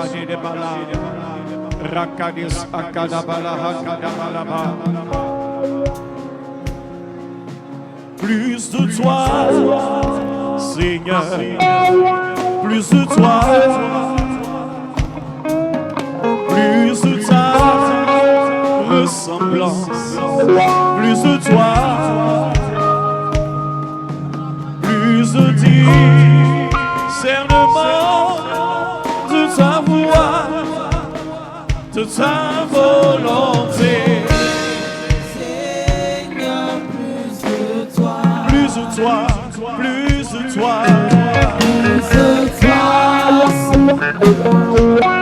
parade de bala. Rakadis akadabala hakadabalaba. Plus de toi, Seigneur. Plus de toi. Plus de ta ressemblance. Plus de toi. Plus de discernement de ta voix, de ta volonté. Seigneur, plus de toi. Plus de toi, plus de toi. Plus de toi.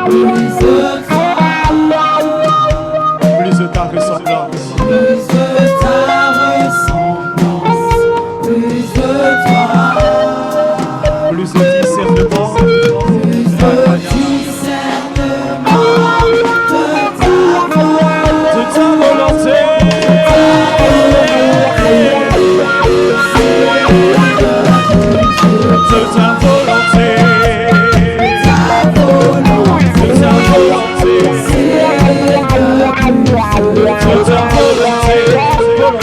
Plus de toi. Plus de ta ressemblance. Plus de ta ressemblance. Plus de toi. Plus de discernement. Plus de discernement de ta volonté. De ta volonté. De ta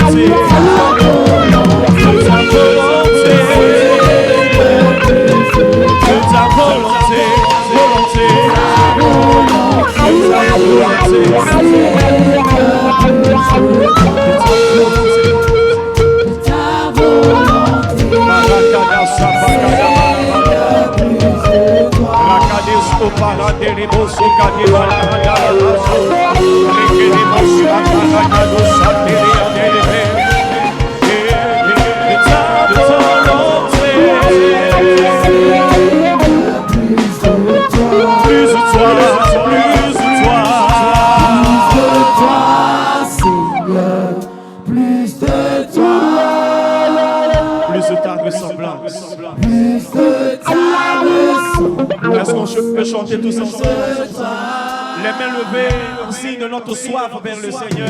volonté. Est-ce qu'on peut chanter tous ensemble? Les mains levées, en signe de notre soif vers le Seigneur.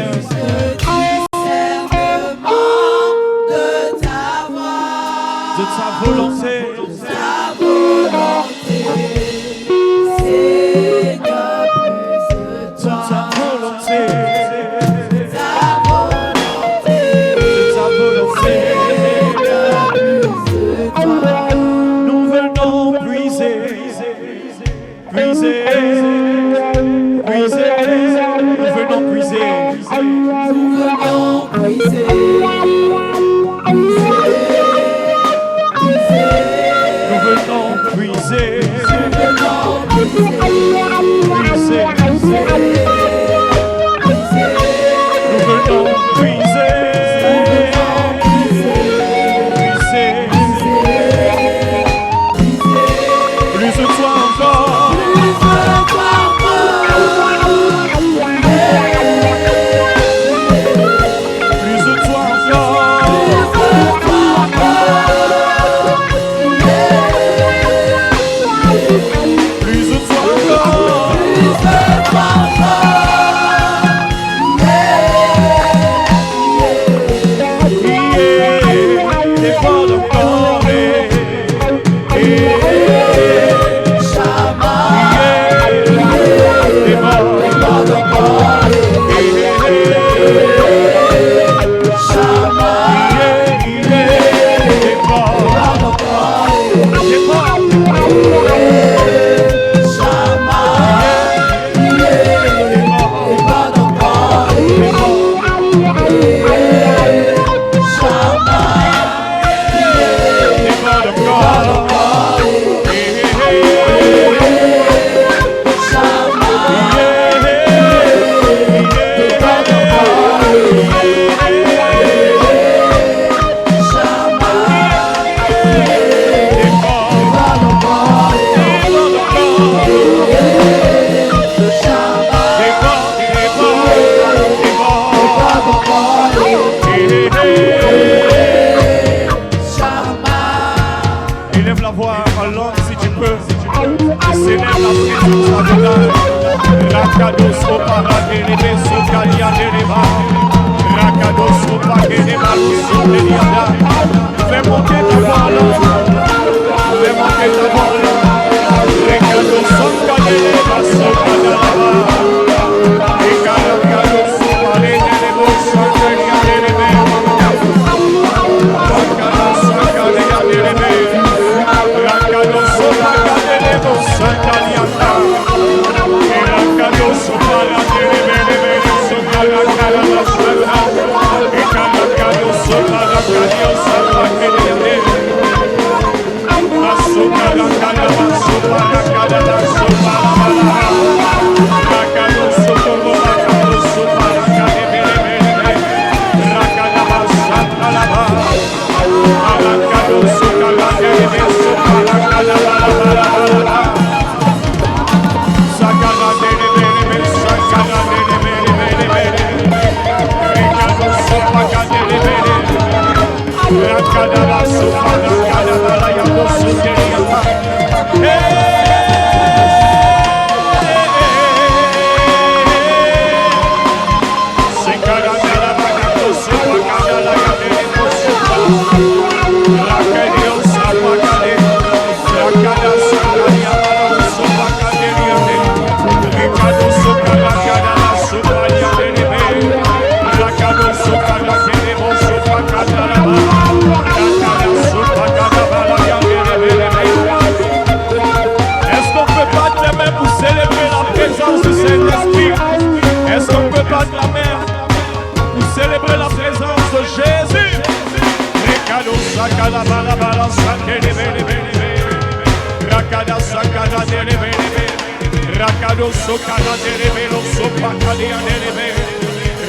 De ta volonté. Seigneur, plus de De ta volonté. ta volonté. De ta volonté. Nous venons puiser. Puiser. Puiser. Nous venons puiser. Nous venons puiser. Nous venons puiser. Plus de toi encore. Plus de toi encore. Plus de toi encore. Fais monter ta voix là. Est-ce qu'on peut battre les mains pour célébrer la présence du Saint-Esprit? Est-ce qu'on peut battre la main pour célébrer la présence de Jésus? Rekado sakada bala bala sakele bele bele. Rakada sakada dele bele bele. Rakado sokada dele bele sopakade dele bele.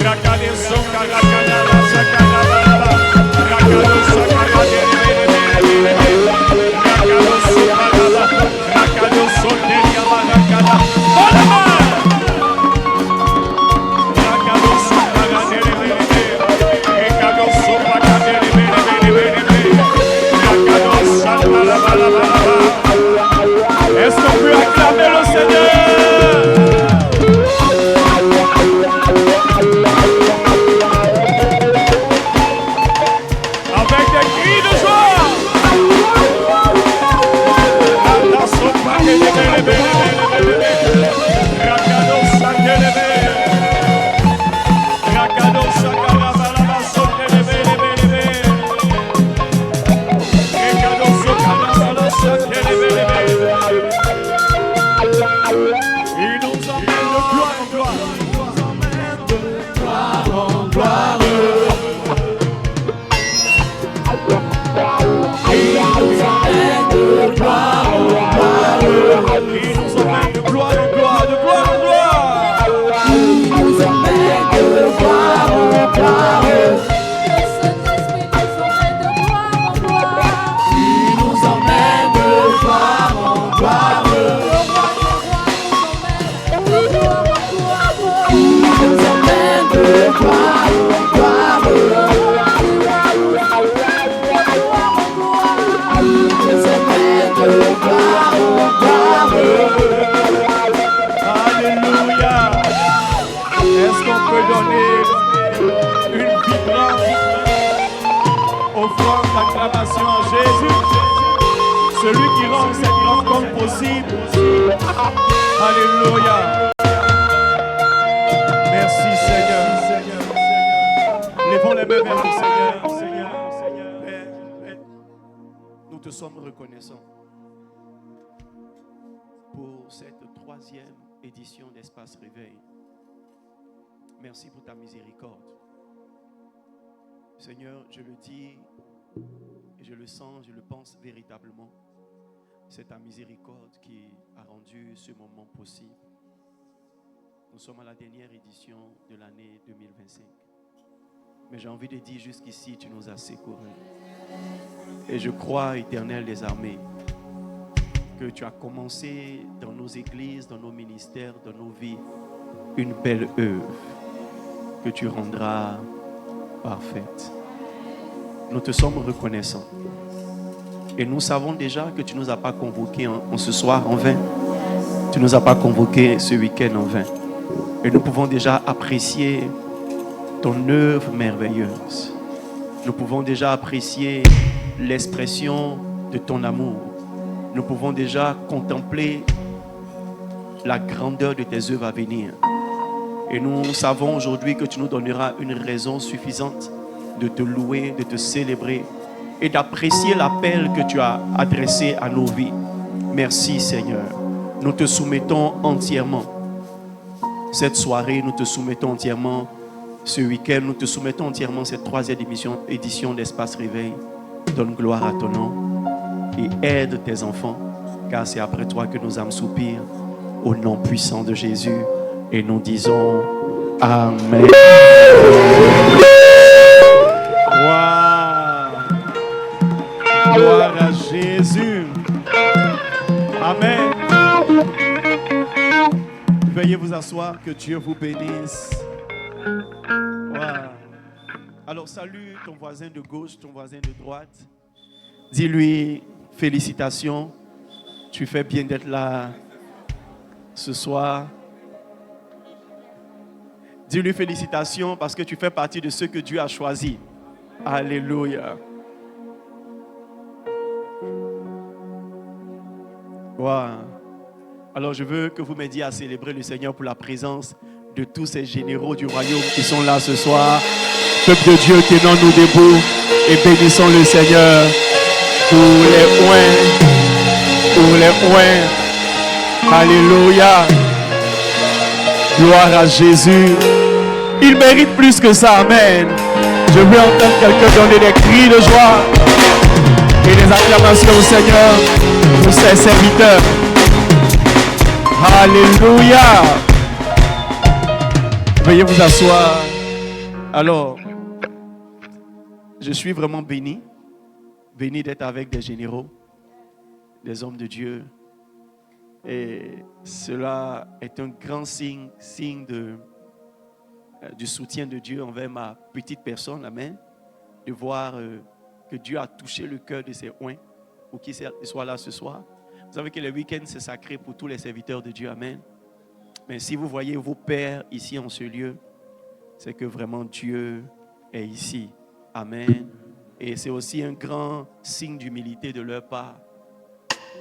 Rakade sokada kada sakada bala bala. Rakado sakada dele bele bele. Rakado sokada bala. Rakado sokada bala kada. Bala. Est-ce qu'on peut acclamer le Seigneur? Avec des cris de joie. Il nous emmène de gloire en gloire. Il nous emmène de gloire en gloire, de gloire en gloire. Il nous emmène de gloire en gloire. Il nous emmène de gloire en gloire. Alléluia. Est-ce qu'on peut donner une vibrante offrande d'acclamation à Jésus, celui qui rend cette rencontre possible? Alléluia. Merci Seigneur. Levons les mains vers le Seigneur. Père, nous te sommes reconnaissants pour cette 3e édition d'Espace Réveil. Merci pour ta miséricorde. Seigneur, je le dis et je le sens, je le pense véritablement. C'est ta miséricorde qui a rendu ce moment possible. Nous sommes à la dernière édition de l'année 2025. Mais j'ai envie de dire jusqu'ici, tu nous as secourus. Et je crois, Éternel des armées, que tu as commencé dans nos églises, dans nos ministères, dans nos vies, une belle œuvre que tu rendras parfaite. Nous te sommes reconnaissants. Et nous savons déjà que tu ne nous as pas convoqués en ce soir en vain. Tu ne nous as pas convoqués ce week-end en vain. Et nous pouvons déjà apprécier ton œuvre merveilleuse. Nous pouvons déjà apprécier l'expression de ton amour. Nous pouvons déjà contempler la grandeur de tes œuvres à venir. Et nous savons aujourd'hui que tu nous donneras une raison suffisante de te louer, de te célébrer et d'apprécier l'appel que tu as adressé à nos vies. Merci Seigneur. Nous te soumettons entièrement cette soirée, nous te soumettons entièrement ce week-end, nous te soumettons entièrement cette 3e édition d'Espace Réveil. Donne gloire à ton nom et aide tes enfants, car c'est après toi que nos âmes soupirent, au nom puissant de Jésus. Et nous disons Amen. Wow. Gloire à Jésus. Amen. Veuillez vous asseoir, que Dieu vous bénisse. Wow. Alors, Alors salue ton voisin de gauche, ton voisin de droite. Dis-lui félicitations. Tu fais bien d'être là ce soir. Dis-lui félicitations parce que tu fais partie de ceux que Dieu a choisis. Alléluia. Wow. Alors je veux que vous m'aidiez à célébrer le Seigneur pour la présence de tous ces généraux du royaume qui sont là ce soir. Peuple de Dieu, tenons-nous debout et bénissons le Seigneur pour les oins. Pour les oins. Alléluia. Gloire à Jésus. Il mérite plus que ça. Amen. Je veux entendre quelqu'un donner des cris de joie et des acclamations au Seigneur pour ses serviteurs. Alléluia. Veuillez vous asseoir. Alors, je suis vraiment béni d'être avec des généraux, des hommes de Dieu. Et cela est un grand signe du soutien de Dieu envers ma petite personne. Amen. De voir que Dieu a touché le cœur de ces oins pour qu'ils soient là ce soir. Vous savez que le week-end, c'est sacré pour tous les serviteurs de Dieu. Amen. Mais si vous voyez vos pères ici en ce lieu, c'est que vraiment Dieu est ici. Amen. Et c'est aussi un grand signe d'humilité de leur part.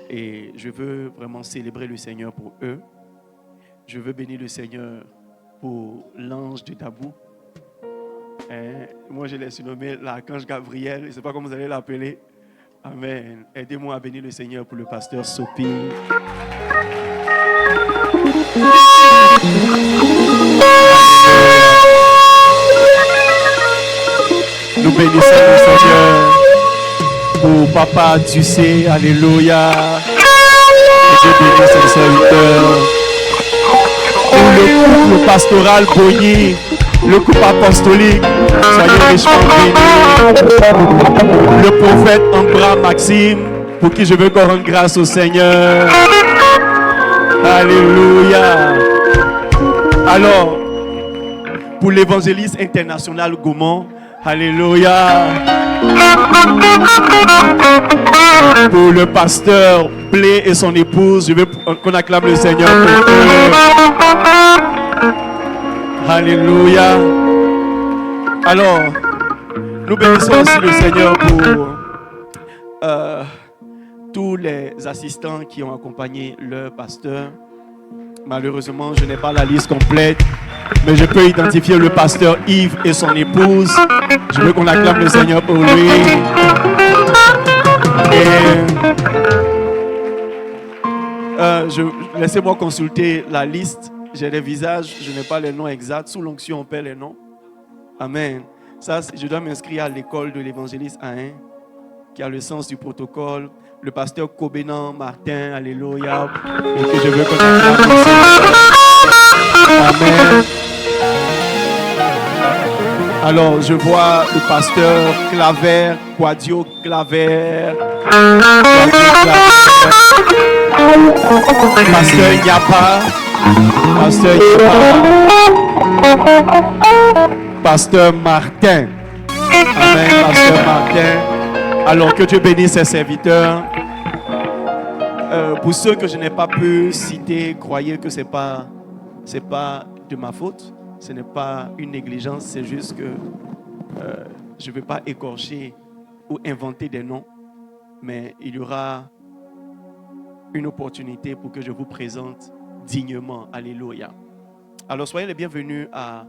Et je veux vraiment célébrer le Seigneur pour eux. Je veux bénir le Seigneur pour l'ange de Dabou. Moi, je l'ai surnommé l'archange Gabriel. Je ne sais pas comment vous allez l'appeler. Amen. Aidez-moi à bénir le Seigneur pour le pasteur Sopi. Nous bénissons le Seigneur pour Papa Ducé. Alléluia. Que Dieu bénisse son serviteur. Pour le couple pastoral Boigny, le couple apostolique, soyez richement bénis. Le prophète Ambra Maxime, pour qui je veux qu'on rende grâce au Seigneur. Alléluia. Alors, pour l'évangéliste international Gaumont, alléluia. Pour le pasteur Blé et son épouse, je veux qu'on acclame le Seigneur pour eux. Alléluia. Alors, nous bénissons aussi le Seigneur pour tous les assistants qui ont accompagné leur pasteur. Malheureusement, je n'ai pas la liste complète, mais je peux identifier le pasteur Yves et son épouse. Je veux qu'on acclame le Seigneur pour lui. Laissez-moi consulter la liste. J'ai les visages, je n'ai pas les noms exacts. Sous l'onction, on perd les noms. Amen. Ça, je dois m'inscrire à l'école de l'évangéliste A1, qui a le sens du protocole. Le pasteur Kobenan Martin, alléluia. Et que je veux qu'on acclame le Seigneur. Amen. Alors, je vois le pasteur Claver, Quadio Claver. Pasteur Nyapa. Pasteur Nyapa. Pasteur Martin. Amen, pasteur Martin. Alors, que Dieu bénisse ses serviteurs. Pour ceux que je n'ai pas pu citer, croyez que c'est pas de ma faute. Ce n'est pas une négligence, c'est juste que je ne veux pas écorcher ou inventer des noms, mais il y aura une opportunité pour que je vous présente dignement. Alléluia. Alors, soyez les bienvenus à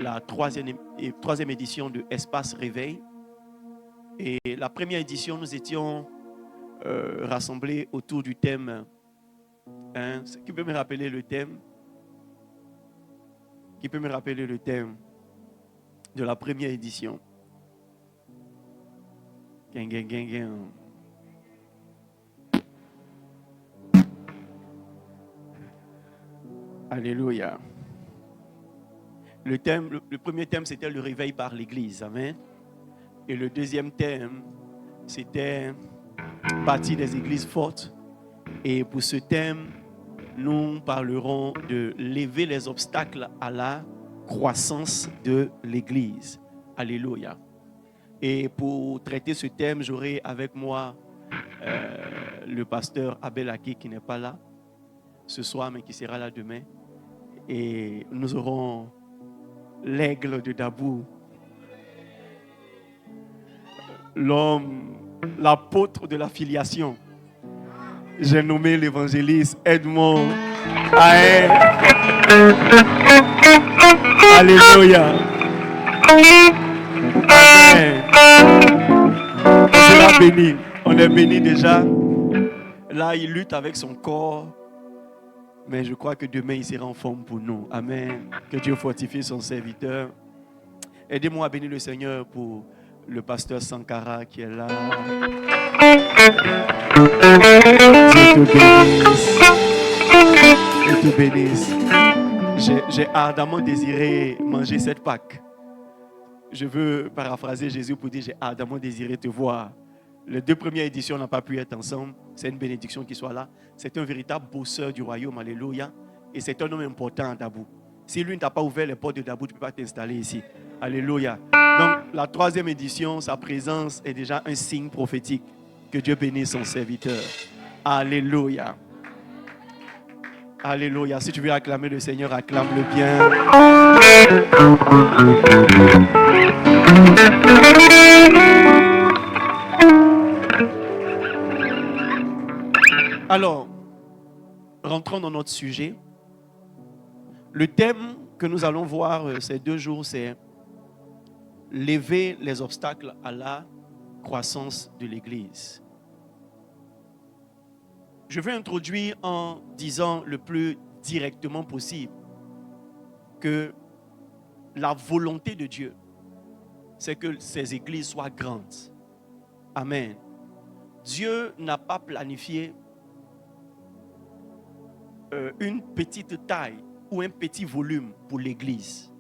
la troisième édition de Espace Réveil. Et la première édition, nous étions rassemblés autour du thème. Qui peut me rappeler le thème? Qui peut me rappeler le thème de la première édition? Alléluia. Le premier thème, c'était le réveil par l'Église. Amen. Et le deuxième thème, c'était bâtir des églises fortes. Et pour ce thème, nous parlerons de lever les obstacles à la croissance de l'Église. Alléluia. Et pour traiter ce thème, j'aurai avec moi le pasteur Abel Aki qui n'est pas là ce soir, mais qui sera là demain. Et nous aurons l'aigle de Dabou, l'homme, l'apôtre de la filiation. J'ai nommé l'évangéliste Edmond Aé. Alléluia. Amen. On sera béni. On est béni déjà. Là, il lutte avec son corps. Mais je crois que demain, il sera en forme pour nous. Amen. Que Dieu fortifie son serviteur. Aidez-moi à bénir le Seigneur pour le pasteur Sankara qui est là. Dieu te bénisse. Dieu te bénisse. J'ai ardemment désiré manger cette Pâque. Je veux paraphraser Jésus pour dire j'ai ardemment désiré te voir. Les 2 premières éditions n'ont pas pu être ensemble. C'est une bénédiction qu'il soit là. C'est un véritable bosseur du royaume. Alléluia. Et c'est un homme important à Dabou. Si lui ne t'a pas ouvert les portes de Dabou, tu ne peux pas t'installer ici. Alléluia. Donc la 3e édition, sa présence est déjà un signe prophétique. Que Dieu bénisse son serviteur. Alléluia. Alléluia. Si tu veux acclamer le Seigneur, acclame-le bien. Alors, rentrons dans notre sujet. Le thème que nous allons voir ces 2 jours, c'est lever les obstacles à la croissance de l'Église. Je vais introduire en disant le plus directement possible que la volonté de Dieu, c'est que ces églises soient grandes. Amen. Dieu n'a pas planifié une petite taille ou un petit volume pour l'église.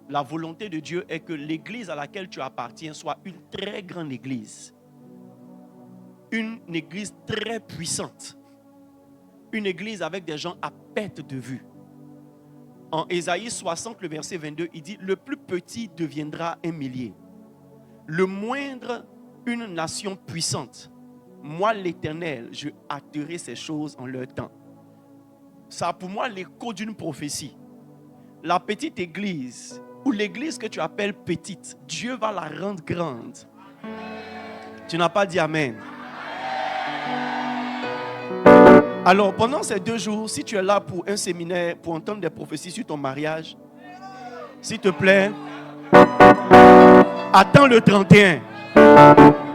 La volonté de Dieu est que l'église à laquelle tu appartiens soit une très grande église. Une église très puissante. Une église avec des gens à perte de vue. En Ésaïe 60, le verset 22, il dit « Le plus petit deviendra un millier. Le moindre, une nation puissante. Moi, l'Éternel, je hâterai ces choses en leur temps. » Ça a pour moi l'écho d'une prophétie. La petite église, ou l'église que tu appelles petite, Dieu va la rendre grande. Tu n'as pas dit Amen. Alors, pendant ces 2 jours, si tu es là pour un séminaire, pour entendre des prophéties sur ton mariage, s'il te plaît, attends le 31.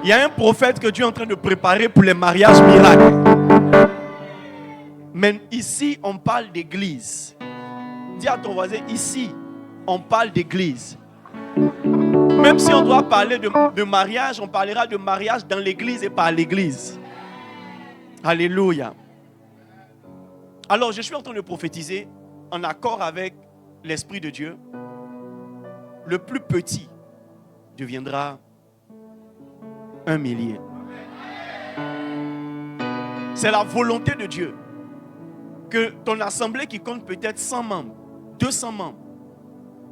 Il y a un prophète que Dieu est en train de préparer pour les mariages miracles. Mais ici, on parle d'église. Dis à ton voisin, ici, on parle d'église. Même si on doit parler de mariage, on parlera de mariage dans l'église et par l'église. Alléluia. Alors, je suis en train de prophétiser en accord avec l'Esprit de Dieu. Le plus petit deviendra un millier. C'est la volonté de Dieu que ton assemblée qui compte peut-être 100 membres, 200 membres,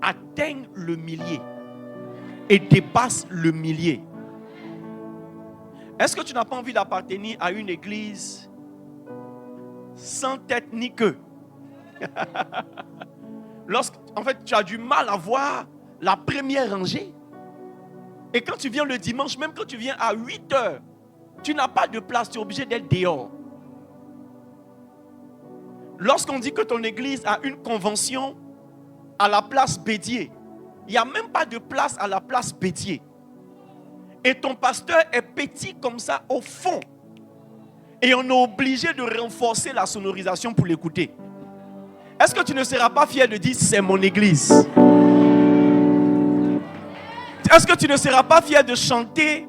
atteigne le millier et dépasse le millier. Est-ce que tu n'as pas envie d'appartenir à une église sans tête ni queue? En fait, tu as du mal à voir la première rangée. Et quand tu viens le dimanche, même quand tu viens à 8 heures, tu n'as pas de place, tu es obligé d'être dehors. Lorsqu'on dit que ton église a une convention à la place Bédier, il n'y a même pas de place à la place Bédier. Et ton pasteur est petit comme ça au fond. Et on est obligé de renforcer la sonorisation pour l'écouter. Est-ce que tu ne seras pas fier de dire c'est mon église? Est-ce que tu ne seras pas fier de chanter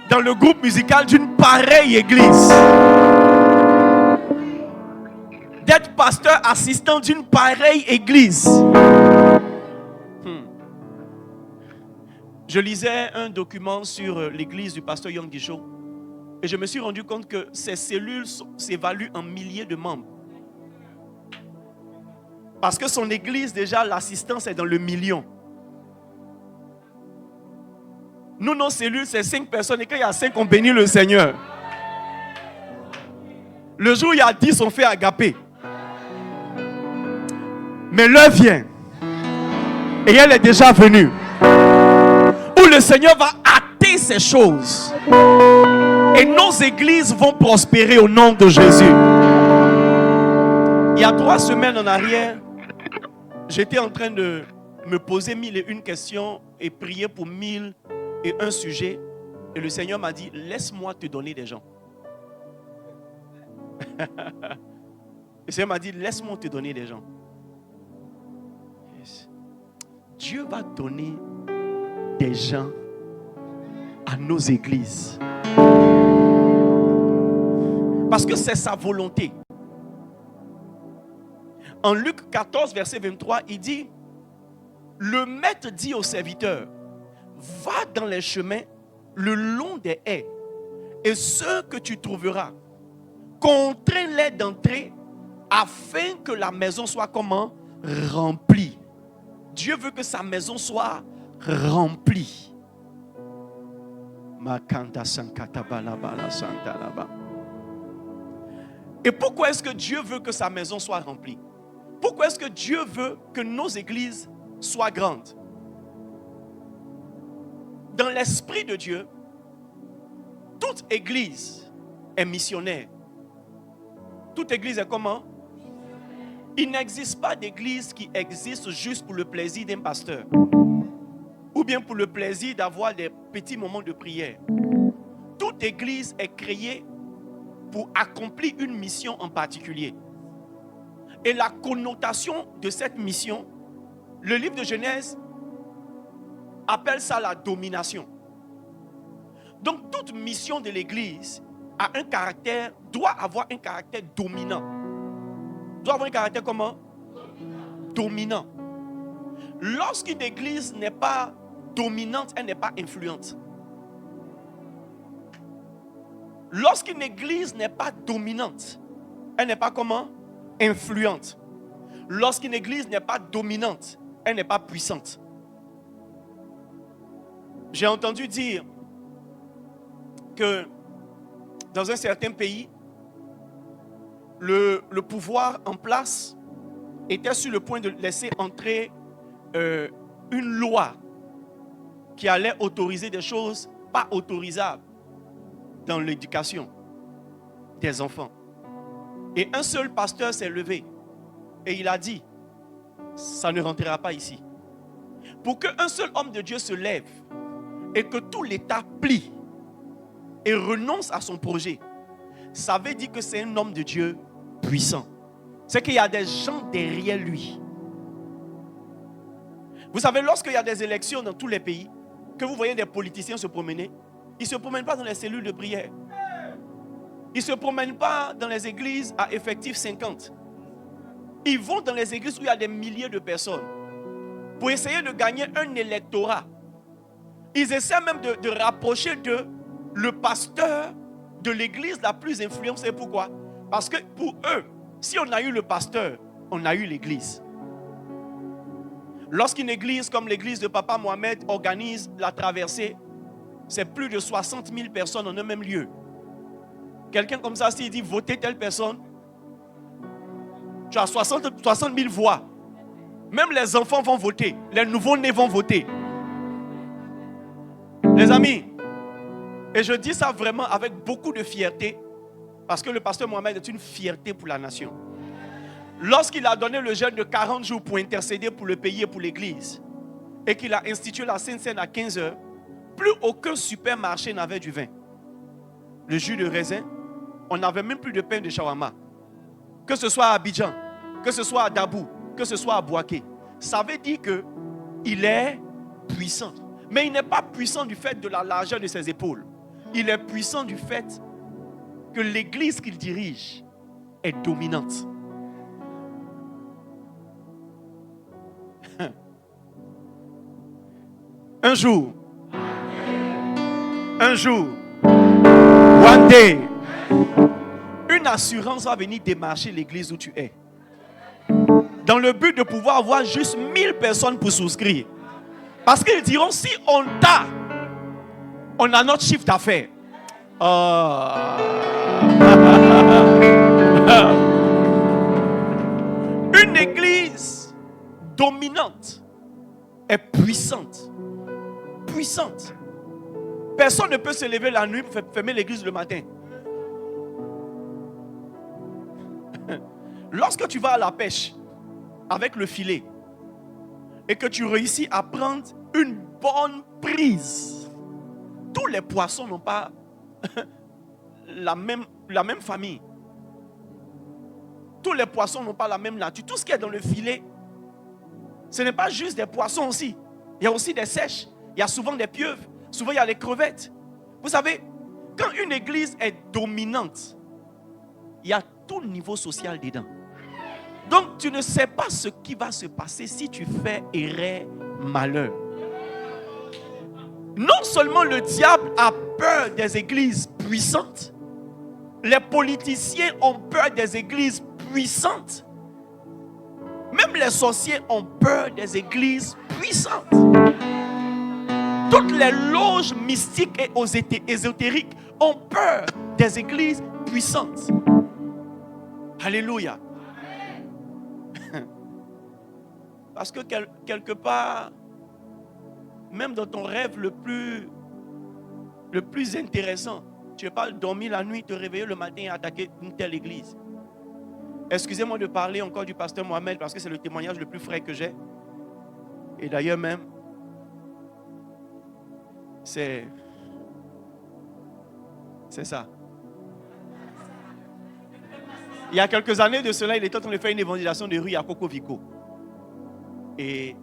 dans le groupe musical d'une pareille église? D'être pasteur assistant d'une pareille église. Je lisais un document sur l'église du pasteur Young Guichot et je me suis rendu compte que ces cellules s'évaluent en milliers de membres. Parce que son église, déjà, l'assistance est dans le million. Nous, nos cellules, c'est 5 personnes. Et quand il y a 5, on bénit le Seigneur. Le jour où il y a 10, on fait agapé. Mais l'heure vient. Et elle est déjà venue. Où le Seigneur va hâter ces choses. Et nos églises vont prospérer au nom de Jésus. Il y a 3 semaines en arrière, j'étais en train de me poser 1001 questions et prier pour 1001 sujets. Et le Seigneur m'a dit, laisse-moi te donner des gens. Le Seigneur m'a dit, laisse-moi te donner des gens. Yes. Dieu va donner des gens à nos églises. Parce que c'est sa volonté. En Luc 14, verset 23, il dit, le maître dit au serviteur, va dans les chemins le long des haies, et ceux que tu trouveras, contrains-les d'entrer, afin que la maison soit comment? Remplie. Dieu veut que sa maison soit remplie. Et pourquoi est-ce que Dieu veut que sa maison soit remplie? Pourquoi est-ce que Dieu veut que nos églises soient grandes? Dans l'esprit de Dieu, toute église est missionnaire. Toute église est comment? Il n'existe pas d'église qui existe juste pour le plaisir d'un pasteur. Ou bien pour le plaisir d'avoir des petits moments de prière. Toute église est créée pour accomplir une mission en particulier. Et la connotation de cette mission, le livre de Genèse appelle ça la domination. Donc toute mission de l'église a un caractère, doit avoir un caractère dominant. Doit avoir un caractère comment? Dominant. Lorsqu'une église n'est pas dominante, elle n'est pas influente. Lorsqu'une église n'est pas dominante, elle n'est pas comment? Influente. Lorsqu'une église n'est pas dominante, elle n'est pas puissante. J'ai entendu dire que dans un certain pays, le pouvoir en place était sur le point de laisser entrer une loi qui allait autoriser des choses pas autorisables dans l'éducation des enfants. Et un seul pasteur s'est levé et il a dit, ça ne rentrera pas ici. Pour qu'un seul homme de Dieu se lève et que tout l'État plie et renonce à son projet, ça veut dire que c'est un homme de Dieu puissant. C'est qu'il y a des gens derrière lui. Vous savez, lorsqu'il y a des élections dans tous les pays, que vous voyez des politiciens se promener, ils ne se promènent pas dans les cellules de prière. Ils ne se promènent pas dans les églises à effectif 50. Ils vont dans les églises où il y a des milliers de personnes pour essayer de gagner un électorat. Ils essaient même de rapprocher de le pasteur de l'église la plus influente. C'est pourquoi? Parce que pour eux, si on a eu le pasteur, on a eu l'église. Lorsqu'une église comme l'église de Papa Mohamed organise la traversée, c'est plus de 60 000 personnes en un même lieu. Quelqu'un comme ça, s'il dit votez telle personne, tu as 60 000 voix. Même les enfants vont voter. Les nouveaux-nés vont voter. Les amis, et je dis ça vraiment avec beaucoup de fierté, parce que le pasteur Mohamed est une fierté pour la nation. Lorsqu'il a donné le jeûne de 40 jours pour intercéder pour le pays et pour l'église, et qu'il a institué la Sainte Seine à 15 heures, plus aucun supermarché n'avait du vin. Le jus de raisin, on n'avait même plus de pain de shawarma. Que ce soit à Abidjan, que ce soit à Dabou, que ce soit à Bouaké. Ça veut dire qu'il est puissant. Mais il n'est pas puissant du fait de la largeur de ses épaules. Il est puissant du fait que l'église qu'il dirige est dominante. Un jour, one day, une assurance va venir démarcher l'église où tu es. Dans le but de pouvoir avoir juste 1000 personnes pour souscrire. Parce qu'ils diront, si on t'a On a notre chiffre d'affaires. Une église dominante est puissante. Puissante. Personne ne peut se lever la nuit pour fermer l'église le matin. Lorsque tu vas à la pêche avec le filet et que tu réussis à prendre une bonne prise, tous les poissons n'ont pas la même famille. Tous les poissons n'ont pas la même nature. Tout ce qui est dans le filet, ce n'est pas juste des poissons aussi. Il y a aussi des sèches. Il y a souvent des pieuvres. Souvent, il y a les crevettes. Vous savez, quand une église est dominante, il y a tout niveau social dedans. Donc, tu ne sais pas ce qui va se passer si tu fais errer malheur. Non seulement le diable a peur des églises puissantes, les politiciens ont peur des églises puissantes. Même les sorciers ont peur des églises puissantes. Toutes les loges mystiques et ésotériques ont peur des églises puissantes. Alléluia. Parce que quelque part, même dans ton rêve le plus intéressant, tu ne veux pas dormir la nuit, te réveiller le matin et attaquer une telle église. Excusez-moi de parler encore du pasteur Mohamed parce que c'est le témoignage le plus frais que j'ai. Et d'ailleurs même, c'est ça. Il y a quelques années de cela, il était en train de faire une évangélisation de rue à Coco Vico. Et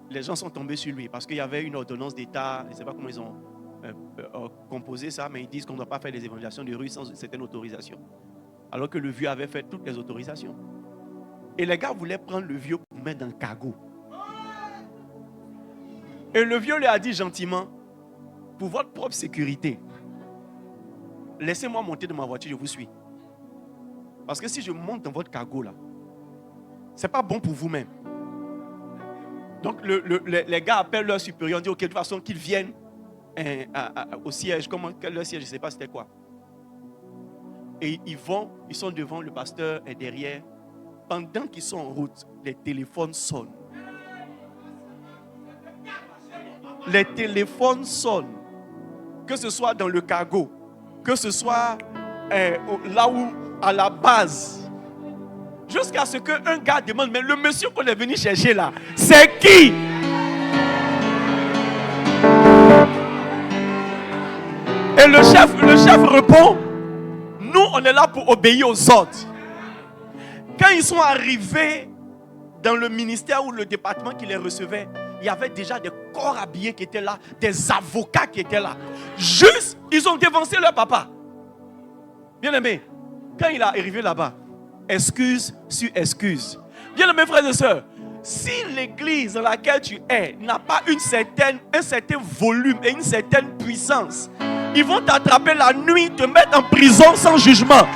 les gens sont tombés sur lui parce qu'il y avait une ordonnance d'État. Je ne sais pas comment ils ont composé ça, mais ils disent qu'on ne doit pas faire des évangélisations de rue sans une certaine autorisation. Alors que le vieux avait fait toutes les autorisations. Et les gars voulaient prendre le vieux pour mettre dans le cargo. Et le vieux lui a dit gentiment, pour votre propre sécurité, laissez-moi monter dans ma voiture, je vous suis. Parce que si je monte dans votre cargo là, ce n'est pas bon pour vous-même. Donc les gars appellent leur supérieur, on dit ok, de toute façon qu'ils viennent au siège. Leur siège, je ne sais pas c'était quoi. Et ils sont devant, le pasteur est derrière. Pendant qu'ils sont en route, les téléphones sonnent. Les téléphones sonnent. Que ce soit dans le cargo, que ce soit là où, à la base. Jusqu'à ce qu'un gars demande, mais le monsieur qu'on est venu chercher là, c'est qui? Et le chef répond, nous on est là pour obéir aux ordres. Quand ils sont arrivés dans le ministère ou le département qui les recevait, il y avait déjà des corps habillés qui étaient là, des avocats qui étaient là. Juste, ils ont dévancé leur papa. Bien aimé, quand il est arrivé là-bas, excuse sur excuse. Bien aimé frères et sœurs, si l'église dans laquelle tu es n'a pas un certain volume et une certaine puissance, ils vont t'attraper la nuit, te mettre en prison sans jugement.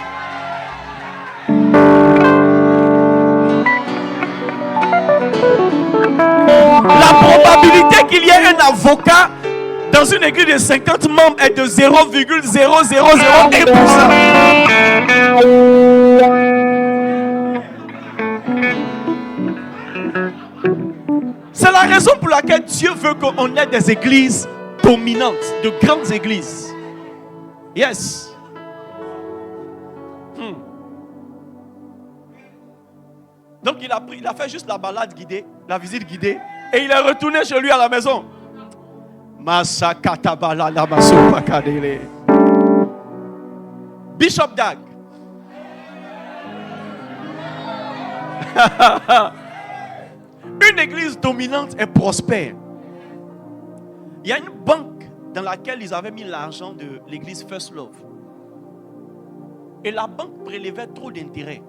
La probabilité qu'il y ait un avocat dans une église de 50 membres est de 0,0001%. C'est la raison pour laquelle Dieu veut qu'on ait des églises dominantes, de grandes églises. Yes. Donc il a fait juste la balade guidée, la visite guidée, et il est retourné chez lui à la maison. Bishop Dag. Une église dominante et prospère. Il y a une banque dans laquelle ils avaient mis l'argent de l'église First Love. Et la banque prélevait trop d'intérêts.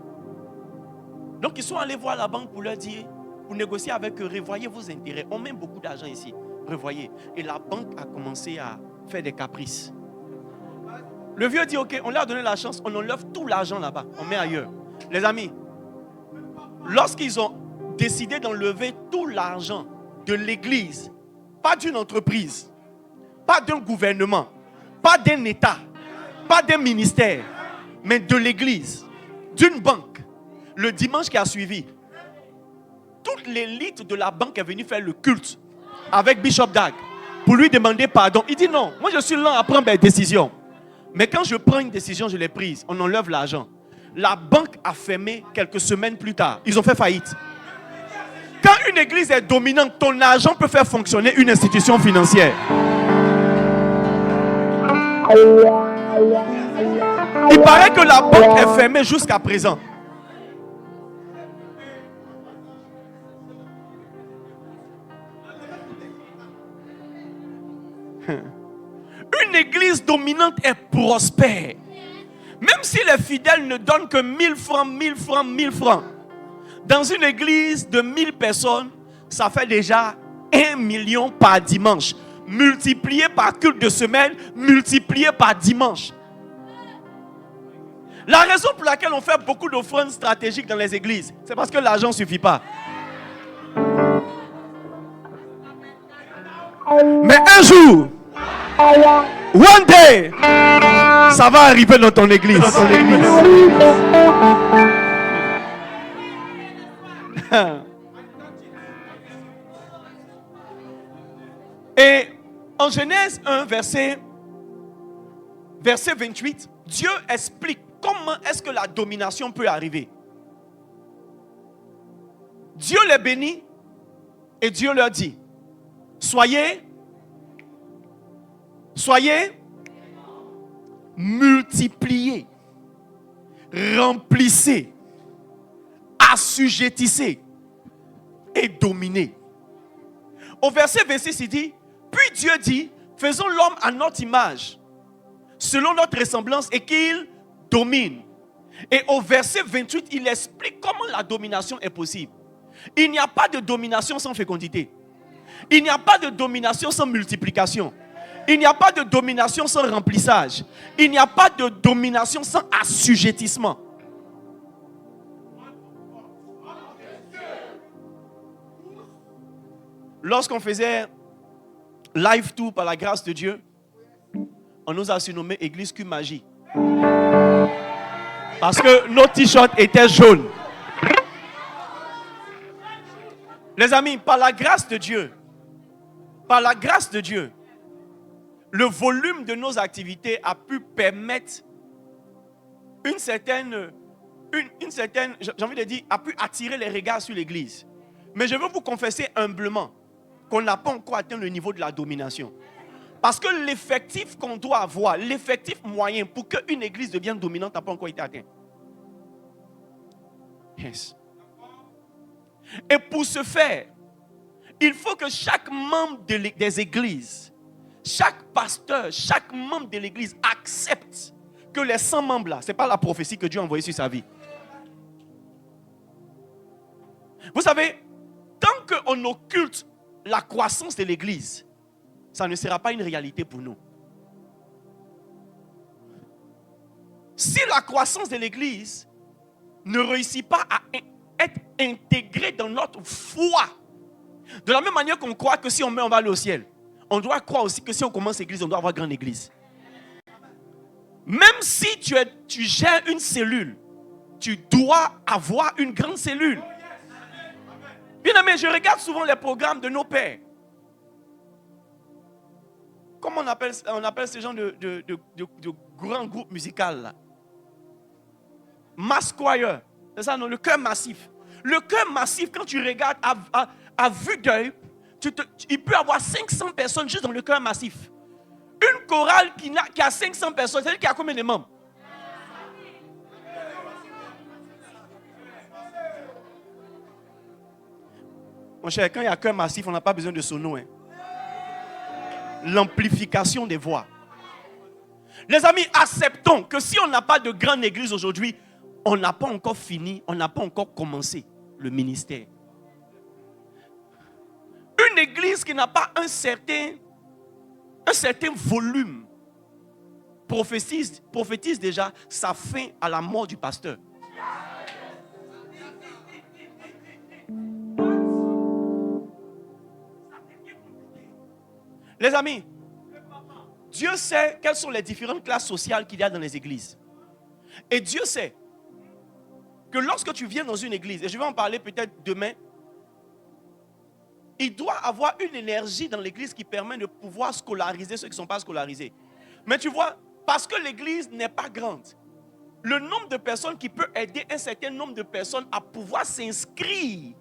Donc ils sont allés voir la banque pour leur dire, pour négocier avec eux, revoyez vos intérêts. On met beaucoup d'argent ici, revoyez. Et la banque a commencé à faire des caprices. Le vieux dit, ok, on leur a donné la chance, on enlève tout l'argent là-bas, on met ailleurs. Les amis, lorsqu'ils ont décidé d'enlever tout l'argent de l'église, pas d'une entreprise, pas d'un gouvernement, pas d'un État, pas d'un ministère, mais de l'église, d'une banque. Le dimanche qui a suivi, toute l'élite de la banque est venue faire le culte avec Bishop Dag pour lui demander pardon. Il dit non, moi je suis lent à prendre mes décisions. Mais quand je prends une décision, je l'ai prise. On enlève l'argent. La banque a fermé quelques semaines plus tard. Ils ont fait faillite. Quand une église est dominante, ton argent peut faire fonctionner une institution financière. Il paraît que la banque est fermée jusqu'à présent. Une église dominante est prospère. Même si les fidèles ne donnent que 1000 francs, 1000 francs, 1000 francs. Dans une église de 1000 personnes, ça fait déjà 1 million par dimanche. Multiplié par culte de semaine, multiplié par dimanche. La raison pour laquelle on fait beaucoup d'offrandes stratégiques dans les églises, c'est parce que l'argent ne suffit pas. Mais un jour, one day, ça va arriver dans ton église. Et en Genèse 1, verset 28, Dieu explique comment est-ce que la domination peut arriver. Dieu les bénit et Dieu leur dit, soyez multipliez, remplissez, assujettissez et dominez. Au verset 26, il dit, puis Dieu dit, faisons l'homme à notre image, selon notre ressemblance, et qu'il domine. Et au verset 28, il explique comment la domination est possible. Il n'y a pas de domination sans fécondité. Il n'y a pas de domination sans multiplication. Il n'y a pas de domination sans remplissage. Il n'y a pas de domination sans assujettissement. Lorsqu'on faisait live tour par la grâce de Dieu, on nous a surnommé Église Q-Magie. Parce que nos t-shirts étaient jaunes. Les amis, par la grâce de Dieu, le volume de nos activités a pu permettre une certaine, j'ai envie de dire, a pu attirer les regards sur l'église. Mais je veux vous confesser humblement qu'on n'a pas encore atteint le niveau de la domination. Parce que l'effectif qu'on doit avoir, l'effectif moyen pour qu'une église devienne dominante n'a pas encore été atteint. Yes. Et pour ce faire, il faut que chaque membre des églises, chaque pasteur, chaque membre de l'église accepte que les 100 membres là, ce n'est pas la prophétie que Dieu a envoyée sur sa vie. Vous savez, tant qu'on occulte la croissance de l'église, ça ne sera pas une réalité pour nous. Si la croissance de l'église ne réussit pas à être intégrée dans notre foi, de la même manière qu'on croit que si on meurt, on va aller au ciel, on doit croire aussi que si on commence l'église, on doit avoir grande église. Même si tu gères une cellule, tu dois avoir une grande cellule. Bien aimé, je regarde souvent les programmes de nos pères. Comment on appelle ces gens de grands groupes musicaux là? Mass choir. C'est ça, non? Le chœur massif. Le chœur massif, quand tu regardes à vue d'œil, il peut y avoir 500 personnes juste dans le chœur massif. Une chorale qui a 500 personnes, c'est-à-dire qu'il y a combien de membres? Mon cher, quand il y a chœur massif, on n'a pas besoin de sono. Hein. L'amplification des voix. Les amis, acceptons que si on n'a pas de grande église aujourd'hui, on n'a pas encore fini, on n'a pas encore commencé le ministère. Une église qui n'a pas un certain volume prophétise déjà sa fin à la mort du pasteur. Les amis, Dieu sait quelles sont les différentes classes sociales qu'il y a dans les églises. Et Dieu sait que lorsque tu viens dans une église, et je vais en parler peut-être demain, il doit avoir une énergie dans l'église qui permet de pouvoir scolariser ceux qui ne sont pas scolarisés. Mais tu vois, parce que l'église n'est pas grande, le nombre de personnes qui peut aider un certain nombre de personnes à pouvoir s'inscrire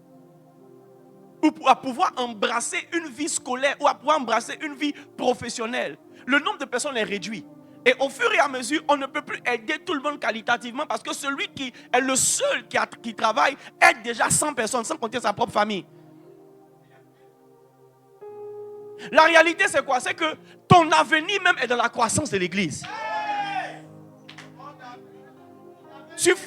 ou à pouvoir embrasser une vie scolaire ou à pouvoir embrasser une vie professionnelle, le nombre de personnes est réduit. Et au fur et à mesure, on ne peut plus aider tout le monde qualitativement parce que celui qui est le seul qui travaille aide déjà 100 personnes sans compter sa propre famille. La réalité c'est quoi? C'est que ton avenir même est dans la croissance de l'église.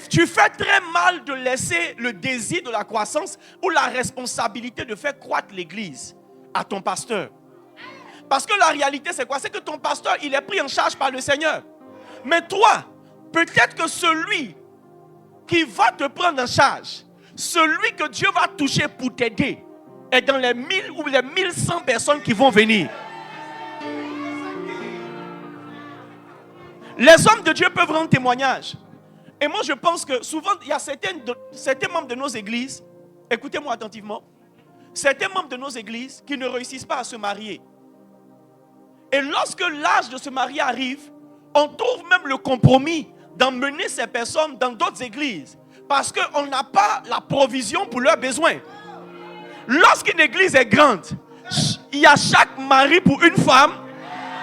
Tu fais très mal de laisser le désir de la croissance ou la responsabilité de faire croître l'église à ton pasteur. Parce que la réalité c'est quoi? C'est que ton pasteur il est pris en charge par le Seigneur. Mais toi, peut-être que celui qui va te prendre en charge, celui que Dieu va toucher pour t'aider, est dans les 1000 ou les 1100 personnes qui vont venir. Les hommes de Dieu peuvent rendre témoignage. Et moi je pense que souvent il y a certains membres de nos églises, écoutez-moi attentivement, certains membres de nos églises qui ne réussissent pas à se marier. Et lorsque l'âge de se marier arrive, on trouve même le compromis d'emmener ces personnes dans d'autres églises parce qu'on n'a pas la provision pour leurs besoins. Lorsqu'une église est grande, il y a chaque mari pour une femme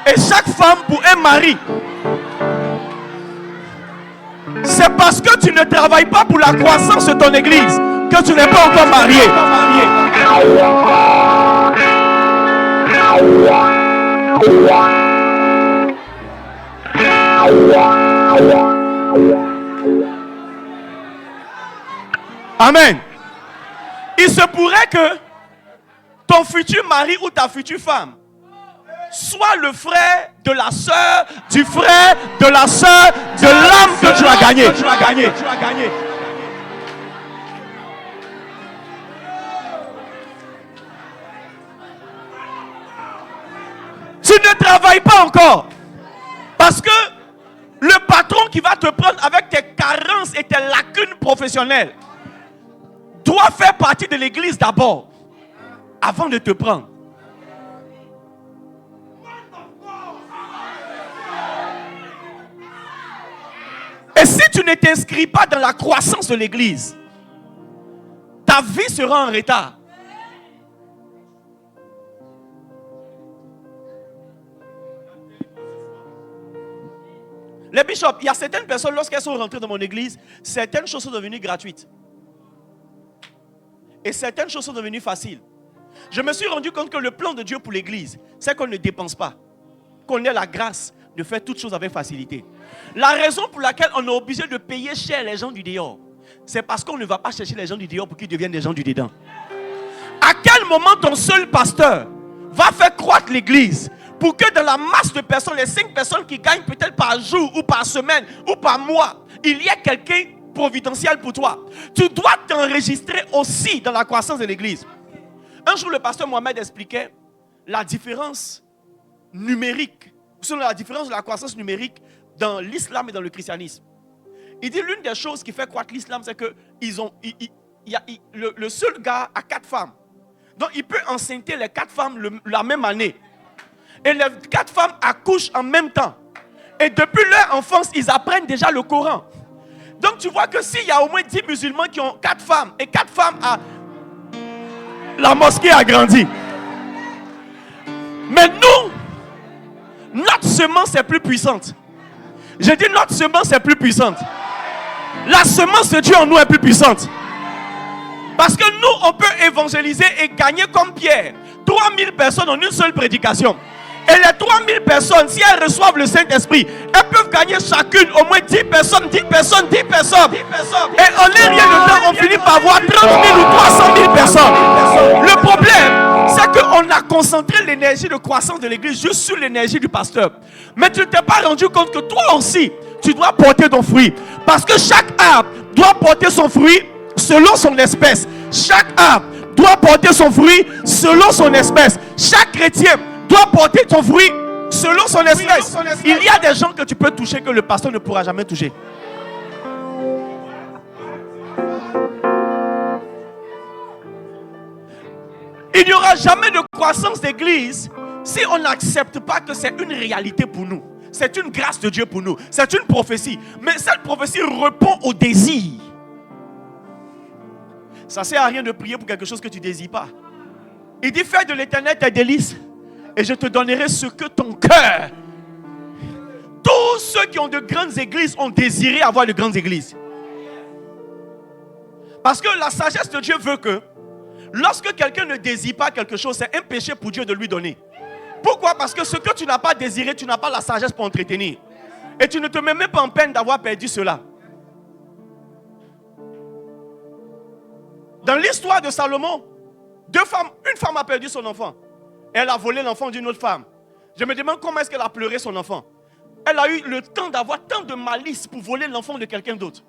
et chaque femme pour un mari. C'est parce que tu ne travailles pas pour la croissance de ton église que tu n'es pas encore marié. Amen. Il se pourrait que ton futur mari ou ta future femme soit le frère de la sœur, du frère de la sœur, de l'âme que tu as gagné. Tu ne travailles pas encore. Parce que le patron qui va te prendre avec tes carences et tes lacunes professionnelles doit faire partie de l'église d'abord, avant de te prendre. Et si tu ne t'inscris pas dans la croissance de l'église, ta vie sera en retard. Les bishops, il y a certaines personnes, lorsqu'elles sont rentrées dans mon église, certaines choses sont devenues gratuites. Et certaines choses sont devenues faciles. Je me suis rendu compte que le plan de Dieu pour l'église, c'est qu'on ne dépense pas. Qu'on ait la grâce de faire toutes choses avec facilité. La raison pour laquelle on est obligé de payer cher les gens du dehors, c'est parce qu'on ne va pas chercher les gens du dehors pour qu'ils deviennent des gens du dedans. À quel moment ton seul pasteur va faire croître l'église pour que dans la masse de personnes, les 5 personnes qui gagnent peut-être par jour ou par semaine ou par mois, il y ait quelqu'un providentiel pour toi? Tu dois t'enregistrer aussi dans la croissance de l'église. Un jour, le pasteur Mohamed expliquait la différence numérique, la différence de la croissance numérique dans l'islam et dans le christianisme. Il dit l'une des choses qui fait croître l'islam, c'est que le seul gars a 4 femmes. Donc il peut enceinter les 4 femmes la même année. Et les 4 femmes accouchent en même temps. Et depuis leur enfance, ils apprennent déjà le Coran. Donc tu vois que s'il y a au moins 10 musulmans qui ont 4 femmes, et 4 femmes, la mosquée a grandi. Mais nous, notre semence est plus puissante. Je dis notre semence est plus puissante. La semence de Dieu en nous est plus puissante. Parce que nous, on peut évangéliser et gagner comme Pierre 3000 personnes en une seule prédication. Et les 3000 personnes, si elles reçoivent le Saint-Esprit, elles peuvent gagner chacune au moins 10 personnes, 10 personnes, 10 personnes. Et en un rien de temps, on finit par avoir 30 000 ou 300 000 personnes. Le problème, c'est qu'on a concentré l'énergie de croissance de l'église juste sur l'énergie du pasteur. Mais tu ne t'es pas rendu compte que toi aussi, tu dois porter ton fruit. Parce que chaque arbre doit porter son fruit selon son espèce. Chaque arbre doit porter son fruit selon son espèce. Chaque chrétien doit porter son fruit selon son espèce. Il y a des gens que tu peux toucher que le pasteur ne pourra jamais toucher. Il n'y aura jamais de croissance d'église si on n'accepte pas que c'est une réalité pour nous. C'est une grâce de Dieu pour nous. C'est une prophétie. Mais cette prophétie répond au désir. Ça ne sert à rien de prier pour quelque chose que tu ne désires pas. Il dit, fais de l'Éternel tes délices et je te donnerai ce que ton cœur. Tous ceux qui ont de grandes églises ont désiré avoir de grandes églises. Parce que la sagesse de Dieu veut que lorsque quelqu'un ne désire pas quelque chose, c'est un péché pour Dieu de lui donner. Pourquoi? Parce que ce que tu n'as pas désiré, tu n'as pas la sagesse pour entretenir. Et tu ne te mets même pas en peine d'avoir perdu cela. Dans l'histoire de Salomon, une femme a perdu son enfant. Elle a volé l'enfant d'une autre femme. Je me demande comment est-ce qu'elle a pleuré son enfant. Elle a eu le temps d'avoir tant de malice pour voler l'enfant de quelqu'un d'autre.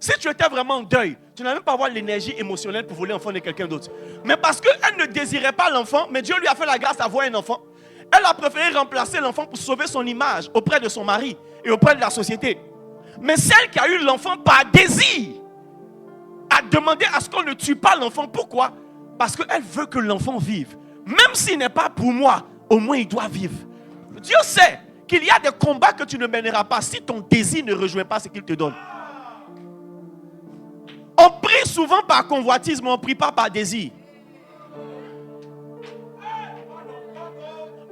Si tu étais vraiment en deuil, tu n'as même pas avoir l'énergie émotionnelle pour voler l'enfant de quelqu'un d'autre. Mais parce qu'elle ne désirait pas l'enfant, mais Dieu lui a fait la grâce d'avoir un enfant, elle a préféré remplacer l'enfant pour sauver son image auprès de son mari et auprès de la société. Mais celle qui a eu l'enfant par désir a demandé à ce qu'on ne tue pas l'enfant. Pourquoi? Parce qu'elle veut que l'enfant vive. Même s'il n'est pas pour moi, au moins il doit vivre. Dieu sait qu'il y a des combats que tu ne mèneras pas si ton désir ne rejoint pas ce qu'il te donne. On prie souvent par convoitise, mais on ne prie pas par désir.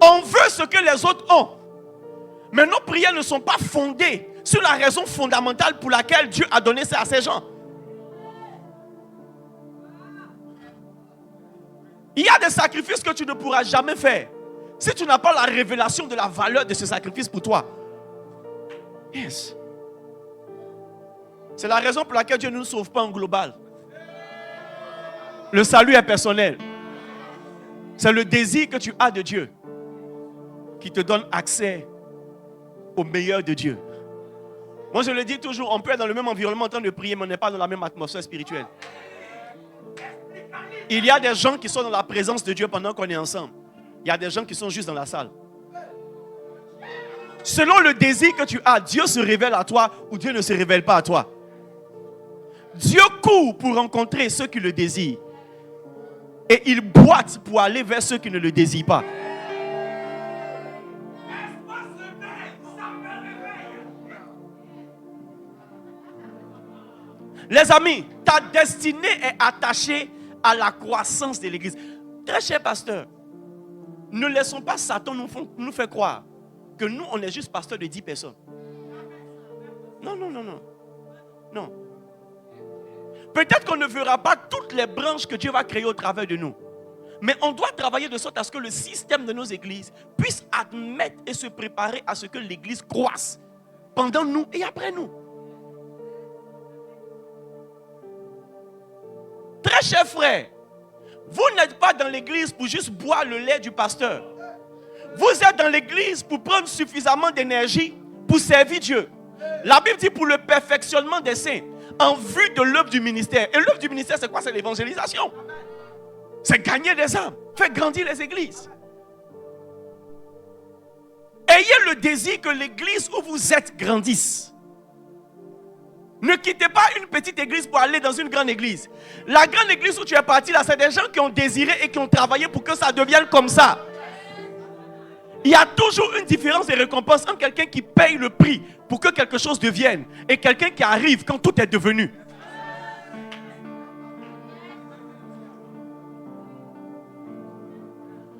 On veut ce que les autres ont. Mais nos prières ne sont pas fondées sur la raison fondamentale pour laquelle Dieu a donné ça à ces gens. Il y a des sacrifices que tu ne pourras jamais faire si tu n'as pas la révélation de la valeur de ce sacrifice pour toi. Yes. C'est la raison pour laquelle Dieu ne nous sauve pas en global. Le salut est personnel. C'est le désir que tu as de Dieu qui te donne accès au meilleur de Dieu. Moi je le dis toujours, on peut être dans le même environnement en train de prier, mais on n'est pas dans la même atmosphère spirituelle. Il y a des gens qui sont dans la présence de Dieu pendant qu'on est ensemble. Il y a des gens qui sont juste dans la salle. Selon le désir que tu as, Dieu se révèle à toi ou Dieu ne se révèle pas à toi. Dieu court pour rencontrer ceux qui le désirent. Et il boite pour aller vers ceux qui ne le désirent pas. Les amis, ta destinée est attachée à la croissance de l'église. Très cher pasteur, ne laissons pas Satan nous faire croire que nous, on est juste pasteur de 10 personnes. Non. Non. Peut-être qu'on ne verra pas toutes les branches que Dieu va créer au travers de nous. Mais on doit travailler de sorte à ce que le système de nos églises puisse admettre et se préparer à ce que l'église croisse pendant nous et après nous. Très chers frères, vous n'êtes pas dans l'église pour juste boire le lait du pasteur. Vous êtes dans l'église pour prendre suffisamment d'énergie pour servir Dieu. La Bible dit pour le perfectionnement des saints, en vue de l'œuvre du ministère. Et l'œuvre du ministère, c'est quoi? C'est l'évangélisation. C'est gagner des âmes, faire grandir les églises. Ayez le désir que l'église où vous êtes grandisse. Ne quittez pas une petite église pour aller dans une grande église. La grande église où tu es parti là, c'est des gens qui ont désiré et qui ont travaillé pour que ça devienne comme ça. Il y a toujours une différence de récompense entre quelqu'un qui paye le prix pour que quelque chose devienne et quelqu'un qui arrive quand tout est devenu.